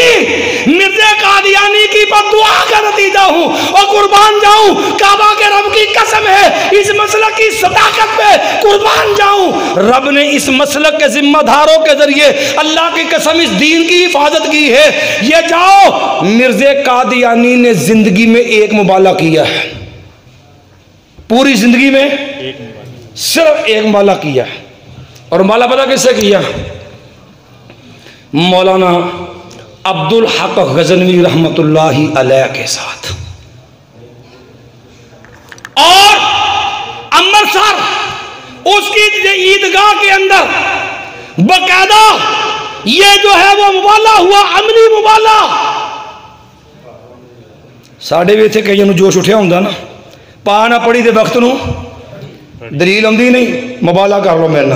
مرزا قادیانی کی بد دعا کا نتیجہ ہوں، اور قربان جاؤں کعبہ کے رب کی قسم ہے اس مسلک کی صداقت پہ قربان جاؤں، رب نے اس مسلک کے ذمہ داروں کے ذریعے اللہ کی قسم اس دین کی حفاظت کی ہے۔ یہ جاؤ مرزا قادیانی نے زندگی میں ایک مبالغہ کیا ہے، پوری زندگی میں صرف ایک مبالغہ کیا ہے، اور مبالغہ پتہ کس سے کیا؟ مولانا عبدالحق غزنوی رحمت اللہ علیہ کے ساتھ، اور امرتسر اس کی عیدگاہ کے اندر باقاعدہ یہ جو ہے وہ مبالغہ ہوا، عملی مبالغہ۔ ساڑھے بھی تھے کئی جوش اٹھیا ہوں نا، پا نہ پڑی دے وقت نو دلیل آمدی نہیں، مبالغہ کر لو میرے نہ۔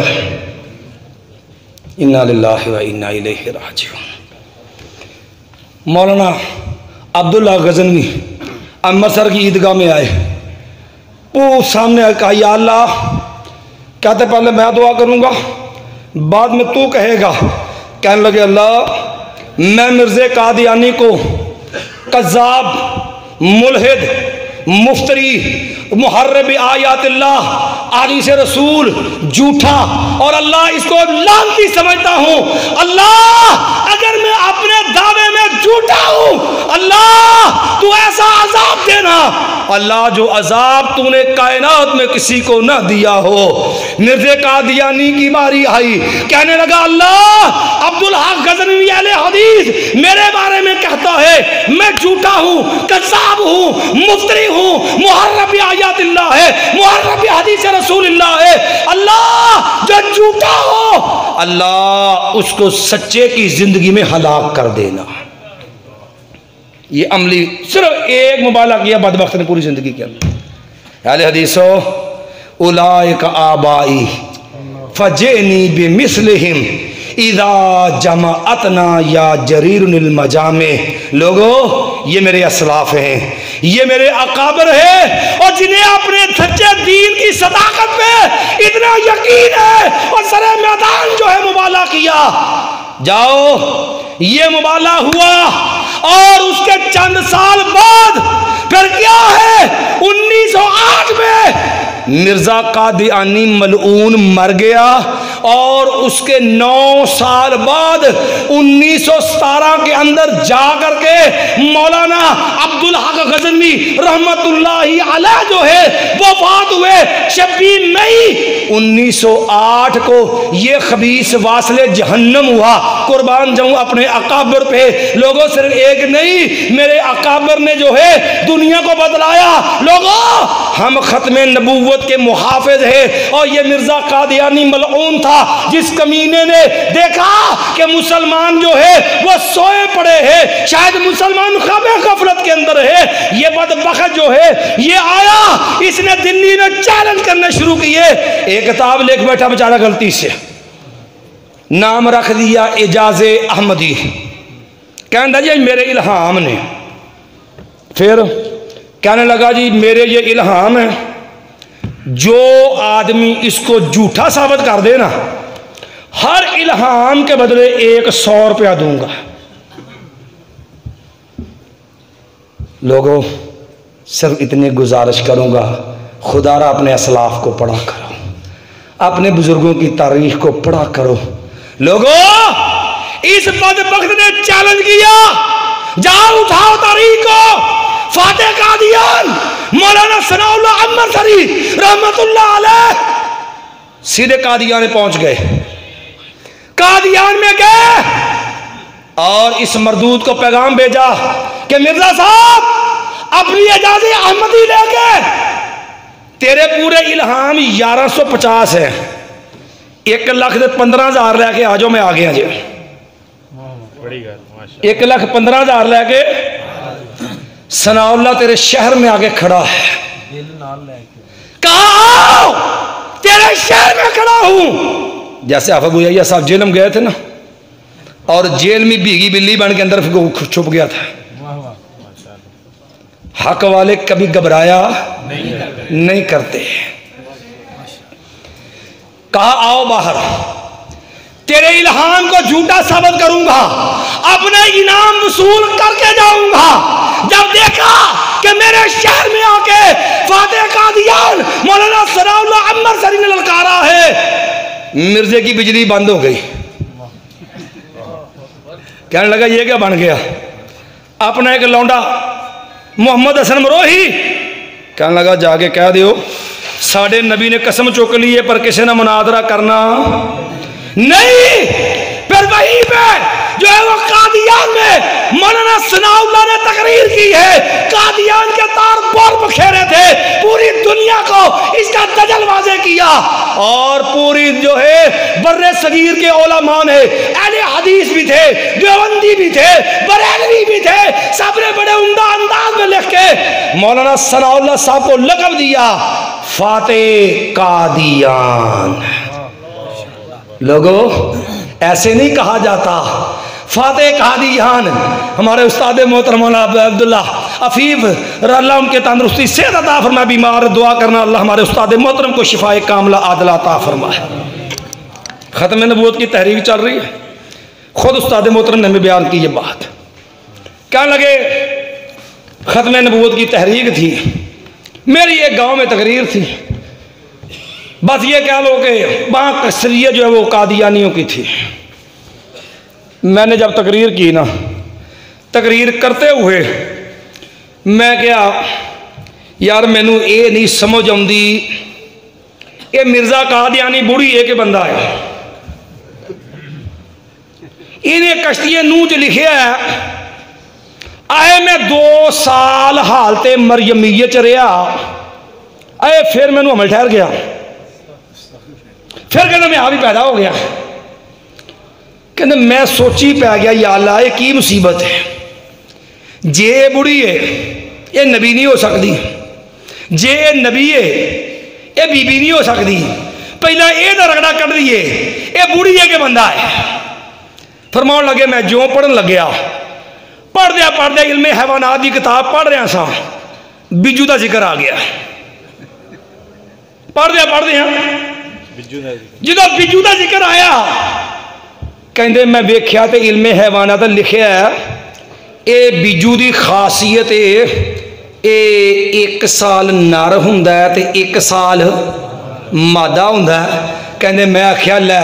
انا للہ و انا الیہ راجعون۔ مولانا عبداللہ غزنوی امرتسر کی عیدگاہ میں آئے، وہ سامنے کہا یا اللہ، کہتے پہلے میں دعا کروں گا بعد میں تو کہے گا، کہنے لگے اللہ میں مرزا قادیانی کو قذاب، ملحد، مفتری، محرب آیات اللہ، حدیث رسول، جھوٹا، اور اللہ اس کو لعنتی سمجھتا ہوں۔ اللہ اگر میں اپنے دعوے میں جھوٹا ہوں، اللہ تو ایسا عذاب دینا، اللہ جو عذاب تو نے کائنات میں کسی کو نہ دیا ہو۔ مرزا قادیانی کی باری آئی، کہنے لگا اللہ عبدالحق غزنوی اہل حدیث میرے بارے میں کہتا ہے میں جھوٹا ہوں، قذاب ہوں، مفتری ہوں، محرب آیات اللہ ہے، محرب حدیث رسول اللہ ہے۔ اللہ جو جھوٹا ہو اللہ اس کو سچے کی زندگی میں ہلاک کر دینا۔ یہ عملی صرف ایک مبالغہ کیا بدبخت نے پوری زندگی کے اندر۔ اہل حدیثو اولئک آبائی فجئنی بمثلہم اذا جمعتنا یا جریر المجامع۔ لوگو یہ میرے اسلاف ہیں، یہ میرے اکابر ہیں، اور جنہیں اپنے سچے دین کی صداقت پہ اتنا یقین ہے اور سر میدان جو ہے مبالغہ کیا۔ جاؤ یہ مبالغہ ہوا، اور اس کے چند سال بعد پھر کیا ہے 1908 میں مرزا قادیانی ملعون مر گیا، اور اس کے 9 سال بعد 1917 کے اندر جا کر کے مولانا عبدالحق غزنوی رحمت اللہ علیہ جو ہے وفات ہوئے 26 مئی 1908 کو۔ یہ خبیث واصل جہنم ہوا۔ قربان جاؤں اپنے اکابر پہ۔ لوگوں صرف ایک نہیں، میرے اکابر نے جو ہے دنیا کو بدلایا۔ لوگوں ہم ختم نبوت کے محافظ ہیں، اور یہ مرزا قادیانی ملعون تھا جس کمینے نے دیکھا کہ مسلمان جو ہے وہ سوئے پڑے ہیں، شاید مسلمان خواب غفلت کے اندر ہے، یہ بدبخت جو ہے یہ آیا، اس نے دلی میں چیلنج کرنے شروع کیے۔ ایک کتاب لکھ بیٹھا بیچارہ غلطی سے، نام رکھ دیا اعجاز احمدی، کہنے جی میرے الہام نے، پھر کہنے لگا جی میرے یہ الہام ہے، جو آدمی اس کو جھوٹا ثابت کر دے نا، ہر الہام کے بدلے 100 روپیہ دوں گا۔ لوگوں صرف اتنی گزارش کروں گا، خدا را اپنے اسلاف کو پڑھا کرو، اپنے بزرگوں کی تاریخ کو پڑھا کرو۔ لوگوں اس بدبخت نے چیلنج کیا، جاؤ اٹھاؤ تاریخ کو، فاتح قادیان مولانا ثناء اللہ امرسری رحمت اللہ علیہ سیدھے قادیان پہنچ گئے، قادیان میں گئے اور اس مردود کو پیغام بھیجا کہ مرزا صاحب اپنی اعجاز احمدی لے کے، تیرے پورے الہام 1150 ہے، 1,15,000 لے کے آجو، میں آ گیا جی، 1,15,000 لے کے ثناء اللہ تیرے شہر میں آگے کھڑا ہے، کہا آؤ تیرے شہر میں کھڑا ہوں۔ جیسے آفا بویا صاحب جیل میں گئے تھے نا، اور جیل میں بھیگی بلی بن کے اندر چھپ گیا تھا، حق والے کبھی گھبرایا نہیں کرتے، کہا آؤ باہر، تیرے الہام کو جھوٹا ثابت کروں گا، اپنے انعام وصول کر کے جاؤں گا۔ جب دیکھا کہ میرے شہر میں آ کے فاتح قادیان مولانا ثناء اللہ امرسری نے للکارا ہے، مرزے کی بجلی بند ہو گئی، کہنے لگا یہ کیا بن گیا؟ اپنا ایک لونڈا محمد حسن مروہی کہنے لگا جا کے کہہ دیو ساڑھے نبی نے قسم چک لی ہے پر کسی نے مناظرہ کرنا نہیں۔ پھر وہی پہ جو ہے وہ قادیان میں مولانا ثناء اللہ نے تقریر کی ہے، قادیان کے تار بور بکھیرے تھے، پوری دنیا کو اس کا دجل واضح کیا، اور پوری جو ہے بر صغیر کے علماء نے، اہل حدیث بھی تھے، دیوبندی بھی تھے، بریلوی بھی تھے، سب نے بڑے عمدہ انداز میں لکھ کے مولانا ثناء اللہ صاحب کو لقب دیا فاتح قادیان۔ لوگوں ایسے نہیں کہا جاتا، فاتح قادیان۔ ہمارے استاد محترم مولانا عبداللہ عفیف اللہ ان کے تندرستی صحت عطا فرمائے، بیمار دعا کرنا اللہ ہمارے استاد محترم کو شفاء کاملہ عادلہ عطا فرمائے۔ ختم نبوت کی تحریک چل رہی ہے، خود استاد محترم نے ہمیں بیان کی یہ بات، کہنے لگے ختم نبوت کی تحریک تھی، میری ایک گاؤں میں تقریر تھی، بس یہ کہہ لو کہ وہاں کثریہ جو ہے وہ قادیانیوں کی تھی۔ میں نے جب تقریر کی نا، تقریر کرتے ہوئے میں کیا یار مینو یہ نہیں سمجھ آتی، یہ مرزا قادیانی بڑی ہے کہ بندہ ہے، انہیں کشتی نوح چ لکھیا ہے آئے میں 2 سال حالت مریمیت چ رہا، آئے پھر میں عمل ٹھہر گیا، پھر کہنا میں بھی پیدا ہو گیا، کہنا میں سوچی پہ گیا یا اللہ یہ کی مصیبت ہے، جے بڑی ہے یہ نبی نہیں ہو سکتی، جے نبی ہے یہ بی بی نہیں ہو سکتی، پہلا یہ نہ رگڑا کر دیئے یہ بڑی ہے کہ بندہ ہے۔ فرماؤں لگے میں جو پڑھن لگیا، پڑھ دیا علم حیوانات کی کتاب پڑھ رہا سا، بجو دا ذکر آ گیا، پڑھ دیا جدو بجو دا ذکر آیا، کہندے میں ویکھیا تے علم حیوانات لکھیا ہے اے بجو دی خاصیت اے 1 سال نر ہوندا ہے تے 1 سال مادہ ہوندا ہے۔ کہندے میں آکھیا لے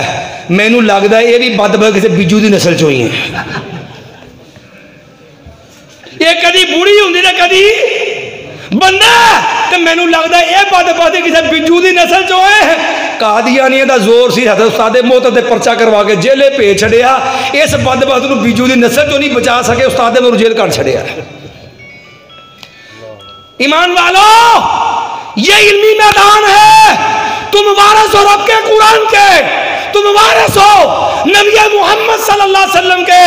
مینوں لگدا ہے یہ بھی بدبخت کسے بجو دی نسل چوئی ہیں، یہ کدی بوڑھی ہوندی تے کدی بندہ، تے مینوں لگدا ہے یہ بدبخت کسے بجو دی نسل چوئے ہیں۔ قادیانیہ دا زور سی حضرت استاد محترم دے پرچہ کروا کے جیلے پہ چھڑیا، اس بدبخت نو بجو دی نسل جو نہیں بچا سکے، استاد نو جیل کر چھڑیا۔ ایمان والو یہ علمی میدان ہے، تم وارث ہو رب کے قرآن کے، تم وارث ہو نبی محمد صلی اللہ علیہ وسلم کے،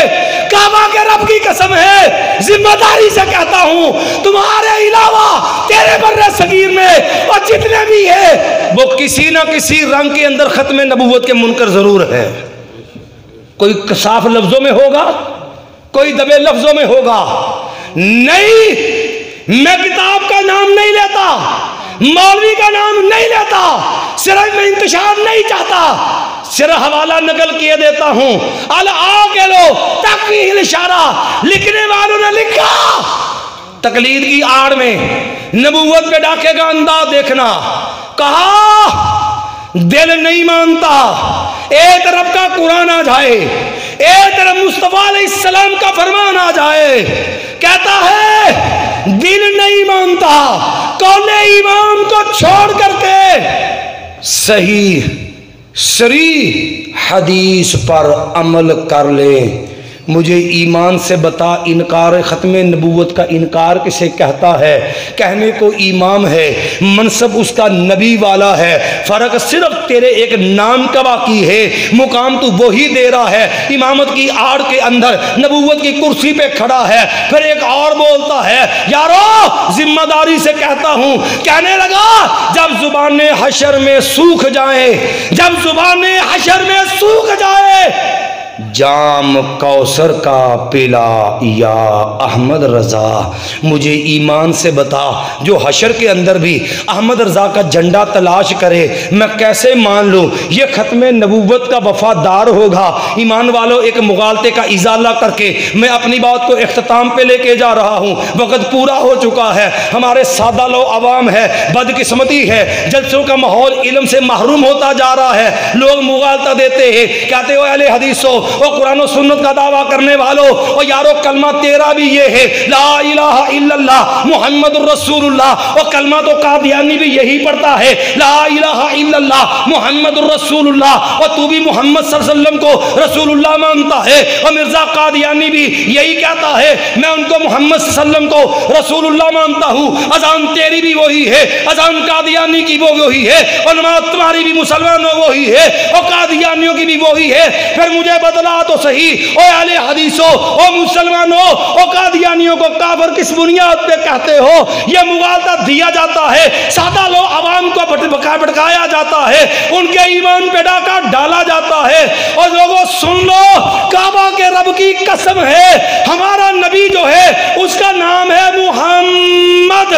کعبہ کے رب کی قسم ہے ذمہ داری سے کہتا ہوں تمہارے علاوہ تیرے بر صغیر میں اور جتنے بھی ہیں وہ کسی نہ کسی رنگ کے اندر ختم نبوت کے منکر ضرور ہے. کوئی صاف لفظوں میں ہوگا، کوئی دبے لفظوں میں ہوگا. نہیں، میں کتاب کا نام نہیں لیتا، مولوی کا نام نہیں لیتا، صرف میں انتشار نہیں چاہتا، صرف حوالہ نقل کیے دیتا ہوں. تقویہ الاشارہ لکھنے والوں نے لکھا، تقلید کی آڑ میں نبوت پہ ڈاکے کا انداز دیکھنا. کہا دل نہیں مانتا، ایک رب کا قرآن آ جائے، ایک طرف مصطفیٰ علیہ السلام کا فرمان آ جائے، کہتا ہے دل نہیں مانتا، قول امام کو چھوڑ کر کے صحیح صریح حدیث پر عمل کر لے. مجھے ایمان سے بتا، انکار ختم نبوت کا انکار کسے کہتا ہے؟ کہنے کو امام ہے، منصب اس کا نبی والا ہے، فرق صرف تیرے ایک نام کا باقی ہے، مقام تو وہی دے رہا ہے. امامت کی آڑ کے اندر نبوت کی کرسی پہ کھڑا ہے. پھر ایک اور بولتا ہے یارو ذمہ داری سے کہتا ہوں، کہنے لگا جب زبان حشر میں سوکھ جائیں، جب زبان حشر میں سوکھ جائے، جام کوثر کا پیلا یا احمد رضا. مجھے ایمان سے بتا، جو حشر کے اندر بھی احمد رضا کا جھنڈا تلاش کرے، میں کیسے مان لوں یہ ختم نبوت کا وفادار ہوگا؟ ایمان والو، ایک مغالطے کا ازالہ کر کے میں اپنی بات کو اختتام پہ لے کے جا رہا ہوں. وقت پورا ہو چکا ہے. ہمارے سادہ لو عوام ہے، بدقسمتی ہے، جلسوں کا ماحول علم سے محروم ہوتا جا رہا ہے. لوگ مغالطہ دیتے ہیں، کہتے ہو اہل حدیثو، وہ قرآن و سنت کا دعویٰ کرنے والوں، اور یارو کلمہ تیرا بھی یہ ہے لا الہ الا اللہ محمد الرسول اللہ. اور کلمہ تو قادیانی بھی یہی پڑھتا ہے لا الہ الا اللہ محمد الرسول اللہ، اور تو بھی محمد صلی اللہ علیہ وسلم کو رسول اللہ مانتا ہے. اور مرزا قادیانی بھی یہی کہتا ہے میں ان کو محمد صلی اللہ علیہ وسلم کو رسول اللہ مانتا ہوں. اذان تیری بھی وہی ہے، اذان قادیانی کی وہ وہی ہے، اور نماز تمہاری بھی مسلمانوں وہی ہے، اور قادیانیوں کی بھی وہی ہے. پھر مجھے بدلا تو صحیح، او اہل حدیثوں، او مسلمانوں، او قادیانیوں کو کافر کس بنیاد پہ کہتے ہو؟ یہ مغالطہ دیا جاتا ہے، سادہ لو عوام کو بھٹکایا جاتا ہے، ان کے ایمان پہ ڈاکہ ڈالا جاتا ہے. اور لوگوں سن لو، کعبہ کے رب کی قسم ہے ہمارا نبی جو ہے اس کا نام ہے محمد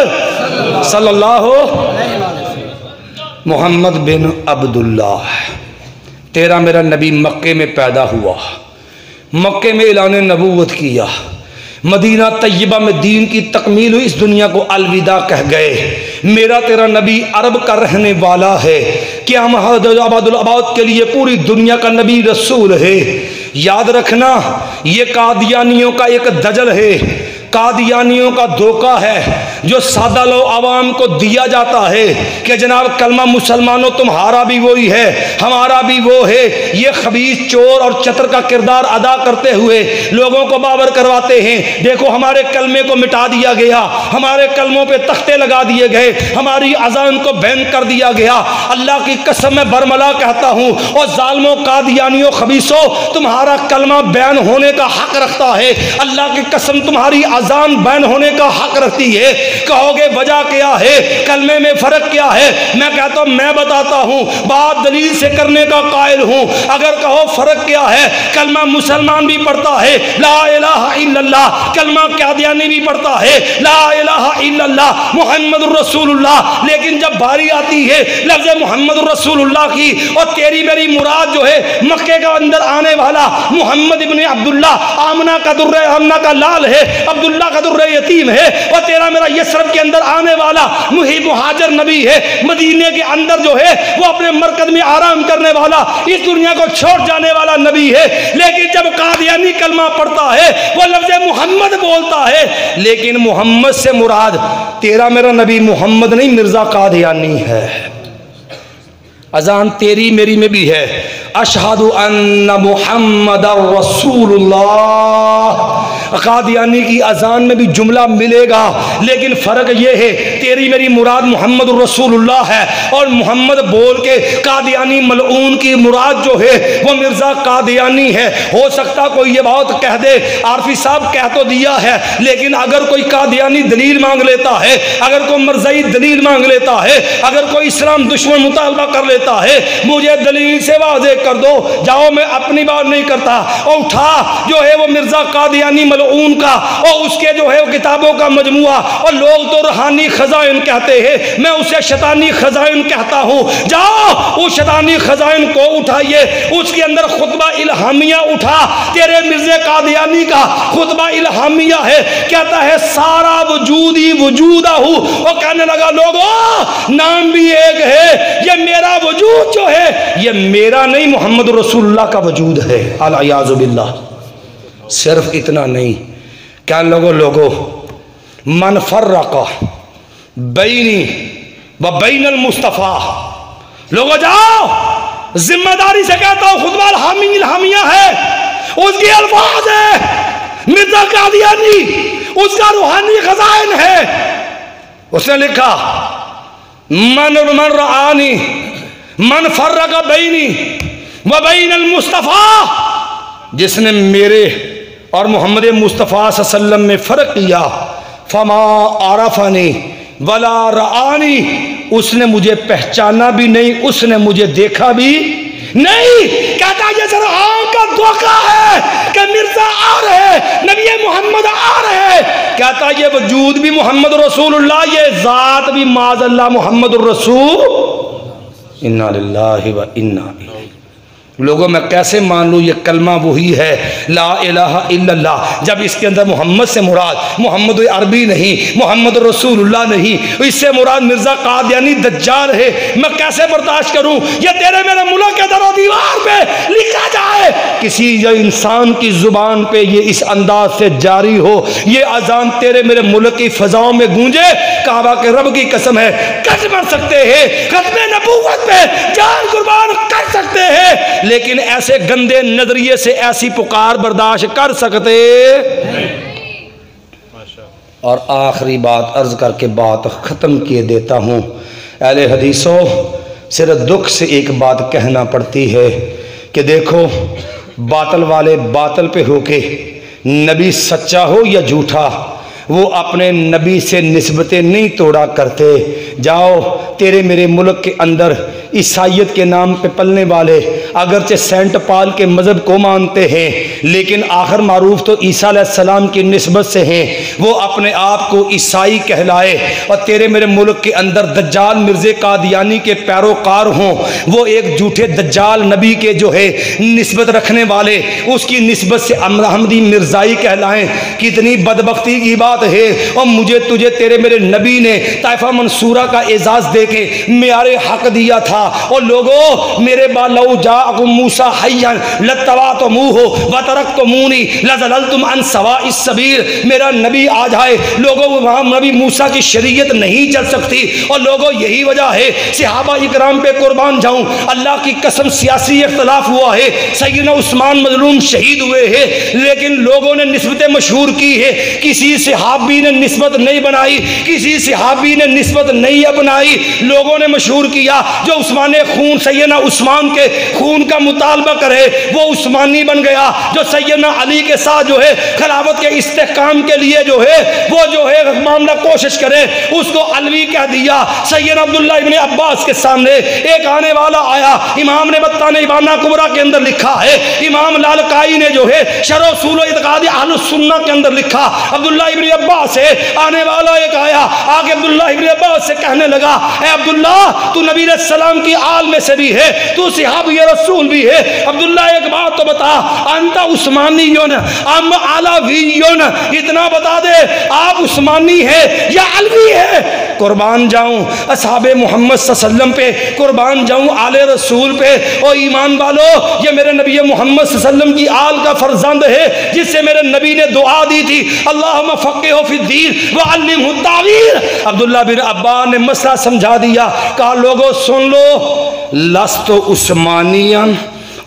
صلی اللہ محمد بن عبداللہ. تیرا میرا نبی مکے میں پیدا ہوا، مکے میں اعلان نبوت کیا، مدینہ طیبہ میں دین کی تکمیل ہوئی، اس دنیا کو الوداع کہہ گئے. میرا تیرا نبی عرب کا رہنے والا ہے، قیامت آباد الآباد کے لیے پوری دنیا کا نبی رسول ہے. یاد رکھنا یہ قادیانیوں کا ایک دجل ہے، قادیانیوں کا دھوکہ ہے جو سادہ لو عوام کو دیا جاتا ہے کہ جناب کلمہ مسلمانوں تمہارا بھی وہی ہے، ہمارا بھی وہ ہے. یہ خبیث چور اور چتر کا کردار ادا کرتے ہوئے لوگوں کو باور کرواتے ہیں دیکھو ہمارے کلمے کو مٹا دیا گیا، ہمارے کلموں پہ تختے لگا دیے گئے، ہماری اذان کو بین کر دیا گیا. اللہ کی قسم میں برملا کہتا ہوں، اور ظالموں قادیانیوں خبیثوں تمہارا کلمہ بیان ہونے کا حق رکھتا ہے، اللہ کی قسم تمہاری اذان بین ہونے کا حق رکھتی ہے. کہو گے وجہ کیا ہے، کلمے میں فرق کیا ہے؟ میں کہتا ہوں میں بتاتا ہوں، بات دلیل سے کرنے کا قائل ہوں. اگر کہو فرق کیا ہے، کلمہ مسلمان بھی پڑھتا ہے لا الہ الا اللہ، کلمہ قادیانی بھی پڑھتا ہے لا الہ الا اللہ محمد الرسول اللہ. لیکن جب باری آتی ہے لفظ محمد الرسول اللہ کی، اور تیری میری مراد جو ہے مکے کا اندر آنے والا محمد ابن عبداللہ، آمنہ کا در آمنہ کا لال ہے، عبداللہ کا در یتیم ہے، اور تیرا میرا یسرب کے اندر آنے والا مہاجر نبی ہے، مدینے کے اندر جو ہے وہ اپنے مرکز میں آرام کرنے والا، اس دنیا کو چھوڑ جانے والا نبی ہے. لیکن جب قادیانی کلمہ پڑھتا ہے وہ لفظ محمد بولتا ہے، لیکن محمد سے مراد تیرا میرا نبی محمد نہیں، مرزا قادیانی ہے. اذان تیری میری میں بھی ہے اشہد ان محمد رسول اللہ، قادیانی کی اذان میں بھی جملہ ملے گا، لیکن فرق یہ ہے تیری میری مراد محمد رسول اللہ ہے، اور محمد بول کے قادیانی ملعون کی مراد جو ہے وہ مرزا قادیانی ہے۔ ہو سکتا کوئی یہ بات کہہ دے، عارفی صاحب کہہ تو دیا ہے، لیکن اگر کوئی قادیانی دلیل مانگ لیتا ہے، اگر کوئی مرزائی دلیل مانگ لیتا ہے، اگر کوئی اسلام دشمن مطالبہ کر لیتا ہے، مجھے دلیل سے واضح کر دو، جاؤ میں اپنی بات نہیں کرتا، اور اٹھا جو ہے وہ مرزا قادیانی ملعون کا اور اس کے جو ہے وہ کتابوں کا مجموعہ، اور لوگ تو روحانی خزائن کہتے ہیں، میں اسے شیطانی خزائن کہتا ہوں، جاؤ اس شیطانی خزائن کو اٹھائیے، اس کے اندر خطبہ الہامیہ اٹھا، تیرے مرزا قادیانی کا خطبہ الہامیہ ہے، کہتا ہے سارا وجود ہی وجودہ ہوں، اور کہنے لگا لوگوں نام بھی ایک ہے، یہ میرا وجود جو ہے یہ میرا نہیں محمد رسول اللہ کا وجود ہے، العیاذ باللہ۔ صرف اتنا نہیں، کیا لوگوں من فرق بینی و بین المصطفیٰ، لوگوں جاؤ ذمہ داری سے کہتا ہوں خطبہ الہامیہ ہے، اس کی الفاظ ہے مرزا قادیانی، اس کا روحانی خزائن ہے، اس نے لکھا من رعانی من فرق بینی و بین المصطفیٰ، جس نے میرے اور محمد مصطفیٰ صلی اللہ علیہ وسلم میں فرق کیا، فما عرفنی ولا رعانی، اس نے مجھے پہچانا بھی نہیں، اس نے مجھے دیکھا بھی نہیں۔ کہتا یہ ذرا آنکھ کا دھوکہ ہے کہ مرزا آ رہے، نبی محمد آ رہے، کہتا یہ وجود بھی محمد رسول اللہ، یہ ذات بھی معاذ اللہ محمد الرسول، انا للہ و انا الیہ۔ لوگوں میں کیسے مان لوں یہ کلمہ وہی ہے لا الہ الا اللہ، جب اس کے اندر محمد سے مراد محمد عربی نہیں، محمد رسول اللہ نہیں، اس سے مراد مرزا قادیانی دجال ہے، میں کیسے برداشت کروں یہ تیرے میرے ملک کے در و دیوار پہ لکھا جائے، کسی انسان کی زبان پہ یہ اس انداز سے جاری ہو، یہ اذان تیرے میرے ملک کی فضاؤں میں گونجے، کعبہ کے رب کی قسم ہے کٹ مر سکتے ہیں، ختم نبوت پہ جان قربان کر سکتے ہیں، لیکن ایسے گندے نظریے سے ایسی پکار برداشت کر سکتے۔ اور آخری بات عرض کر کے بات ختم کیے دیتا ہوں، اہل حدیثوں صرف دکھ سے ایک بات کہنا پڑتی ہے کہ دیکھو باطل والے باطل پہ ہو کے نبی سچا ہو یا جھوٹا وہ اپنے نبی سے نسبتیں نہیں توڑا کرتے۔ جاؤ تیرے میرے ملک کے اندر عیسائیت کے نام پہ پلنے والے اگرچہ سینٹ پال کے مذہب کو مانتے ہیں لیکن آخر معروف تو عیسیٰ علیہ السلام کی نسبت سے ہیں، وہ اپنے آپ کو عیسائی کہلائے، اور تیرے میرے ملک کے اندر دجال مرزا قادیانی کے پیروکار ہوں، وہ ایک جھوٹے دجال نبی کے جو ہے نسبت رکھنے والے اس کی نسبت سے احمدی مرزائی کہلائیں، کتنی بدبختی کی بات ہے۔ اور مجھے تجھے تیرے میرے نبی نے طائفہ منصورہ کا اعزاز دے کے معیار حق دیا تھا، اور لوگوں میرے بالو جاءکم موسیٰ حیا لاتبعتموہ وترکتمونی لضللتم عن سواء السبیل، میرا نبی آ جائے لوگوں وہاں نبی موسیٰ کی شریعت نہیں چل سکتی، اور لوگوں یہی وجہ ہے صحابہ اکرام پہ قربان جاؤں اللہ کی قسم سیاسی اختلاف ہوا ہے، سیدنا عثمان مظلوم شہید ہوئے ہیں، لیکن لوگوں نے نسبتیں مشہور کی ہے، کسی صحابی نے نسبت نہیں بنائی، کسی صحابی نے نسبت نہیں اپنائی، لوگوں نے مشہور کیا جو عثمان خون سیدنا عثمان کے خون کا مطالبہ کرے وہ عثمانی بن گیا، جو سیدنا علی کے ساتھ جو ہے خلافت کے استحکام کے لیے جو ہے وہ جو ہے معاملہ کوشش کرے اس کو علوی کہہ دیا۔ سیدنا عبداللہ ابن عباس کے سامنے ایک آنے والا آیا، امام نے بطانہ ابانہ کبرا کے اندر لکھا ہے، امام لالکائی نے جو ہے شرح اصول و اعتقاد اہل السنہ کے اندر لکھا، عبداللہ ابن عباس سے آنے والا ایک آیا، آگے عبداللہ ابن عباس سے کہنے لگا اے عبداللہ تو نبی علیہ السلام کی آل میں سے بھی ہے، تو صحابی رسول بھی ہے، عبداللہ ایک بات تو بتا انت عثمانیون ام علویون، اتنا بتا دے آپ عثمانی ہے یا علوی ہے؟ قربان جاؤں اصحاب محمد صلی اللہ علیہ وسلم پہ، قربان جاؤں آل رسول پہ، اور ایمان والو یہ میرے نبی محمد صلی اللہ علیہ وسلم کی آل کا فرزند ہے جس سے میرے نبی نے دعا دی تھی اللہم فقہہ فی الدین وعلمہ التاویل۔ عبداللہ بن عباس نے مسئلہ سمجھا دیا، کہا لوگوں سن لو لست عثمانیاں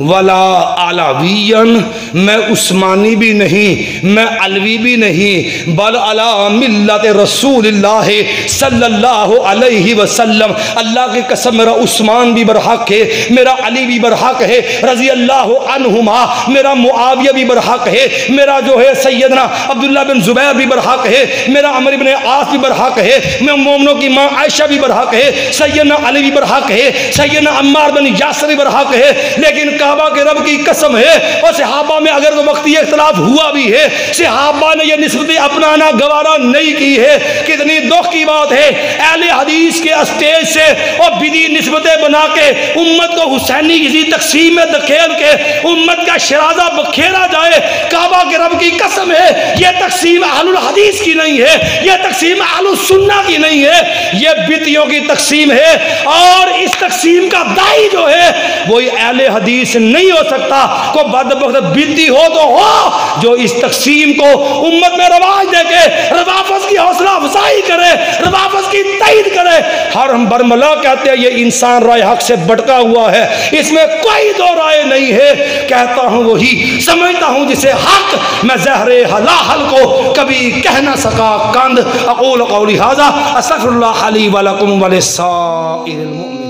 ولا علوین، میں عثمانی بھی نہیں، میں علوی بھی نہیں، بل علی ملت رسول اللہ صلی اللہ علیہ وسلم۔ اللہ کی قسم میرا عثمان بھی برحق ہے، میرا علی بھی برحق ہے رضی اللہ عنہما، میرا معاویہ بھی برحق ہے، میرا جو ہے سیدنا عبداللہ بن زبیر بھی برحق ہے، میرا عمر بن عاص بھی برحق ہے، میں مومنوں کی ماں عائشہ بھی برحق ہے، سیدنا علی بھی برحق ہے، سیدنا عمار بن یاسر بھی برحق ہے۔ لیکن کعبہ کے رب کی قسم ہے، اور صحابہ میں اگر تو وقتی اختلاف ہوا بھی ہے، صحابہ نے یہ نسبت اپنانا گوارا نہیں کی ہے۔ کتنی دکھ کی بات ہے، اہل حدیث کے اسٹیج سے اور بدی نسبتیں بنا کے امت کو حسینی کسی تقسیم میں دکھیل کے امت کا شرازہ بکھیرا جائے۔ کعبہ کے رب کی قسم ہے، یہ تقسیم اہل الحدیث کی نہیں ہے، یہ تقسیم اہل السنہ کی نہیں ہے، یہ بدعیوں کی تقسیم ہے۔ اور اس تقسیم کا دائی جو ہے وہی اہل حدیث نہیں ہو سکتا۔ کوئی بدبخت بدعی ہو تو ہو جو اس تقسیم کو امت میں رواج دے کے روافض کی حوصلہ افزائی کرے، روافض کی تائید کرے۔ ہر ہم برملا کہتے ہیں یہ انسان رائے حق سے بھٹکا ہوا ہے، اس میں کوئی دو رائے نہیں ہے۔ کہتا ہوں وہی، سمجھتا ہوں جسے حق، میں زہر حلاحل کو کبھی کہہ نہ سکا کند۔ اقول قولی ھذا استغفر اللہ لی ولکم ولسائر المؤمنین۔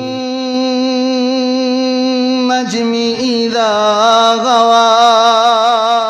النجم إذا غوى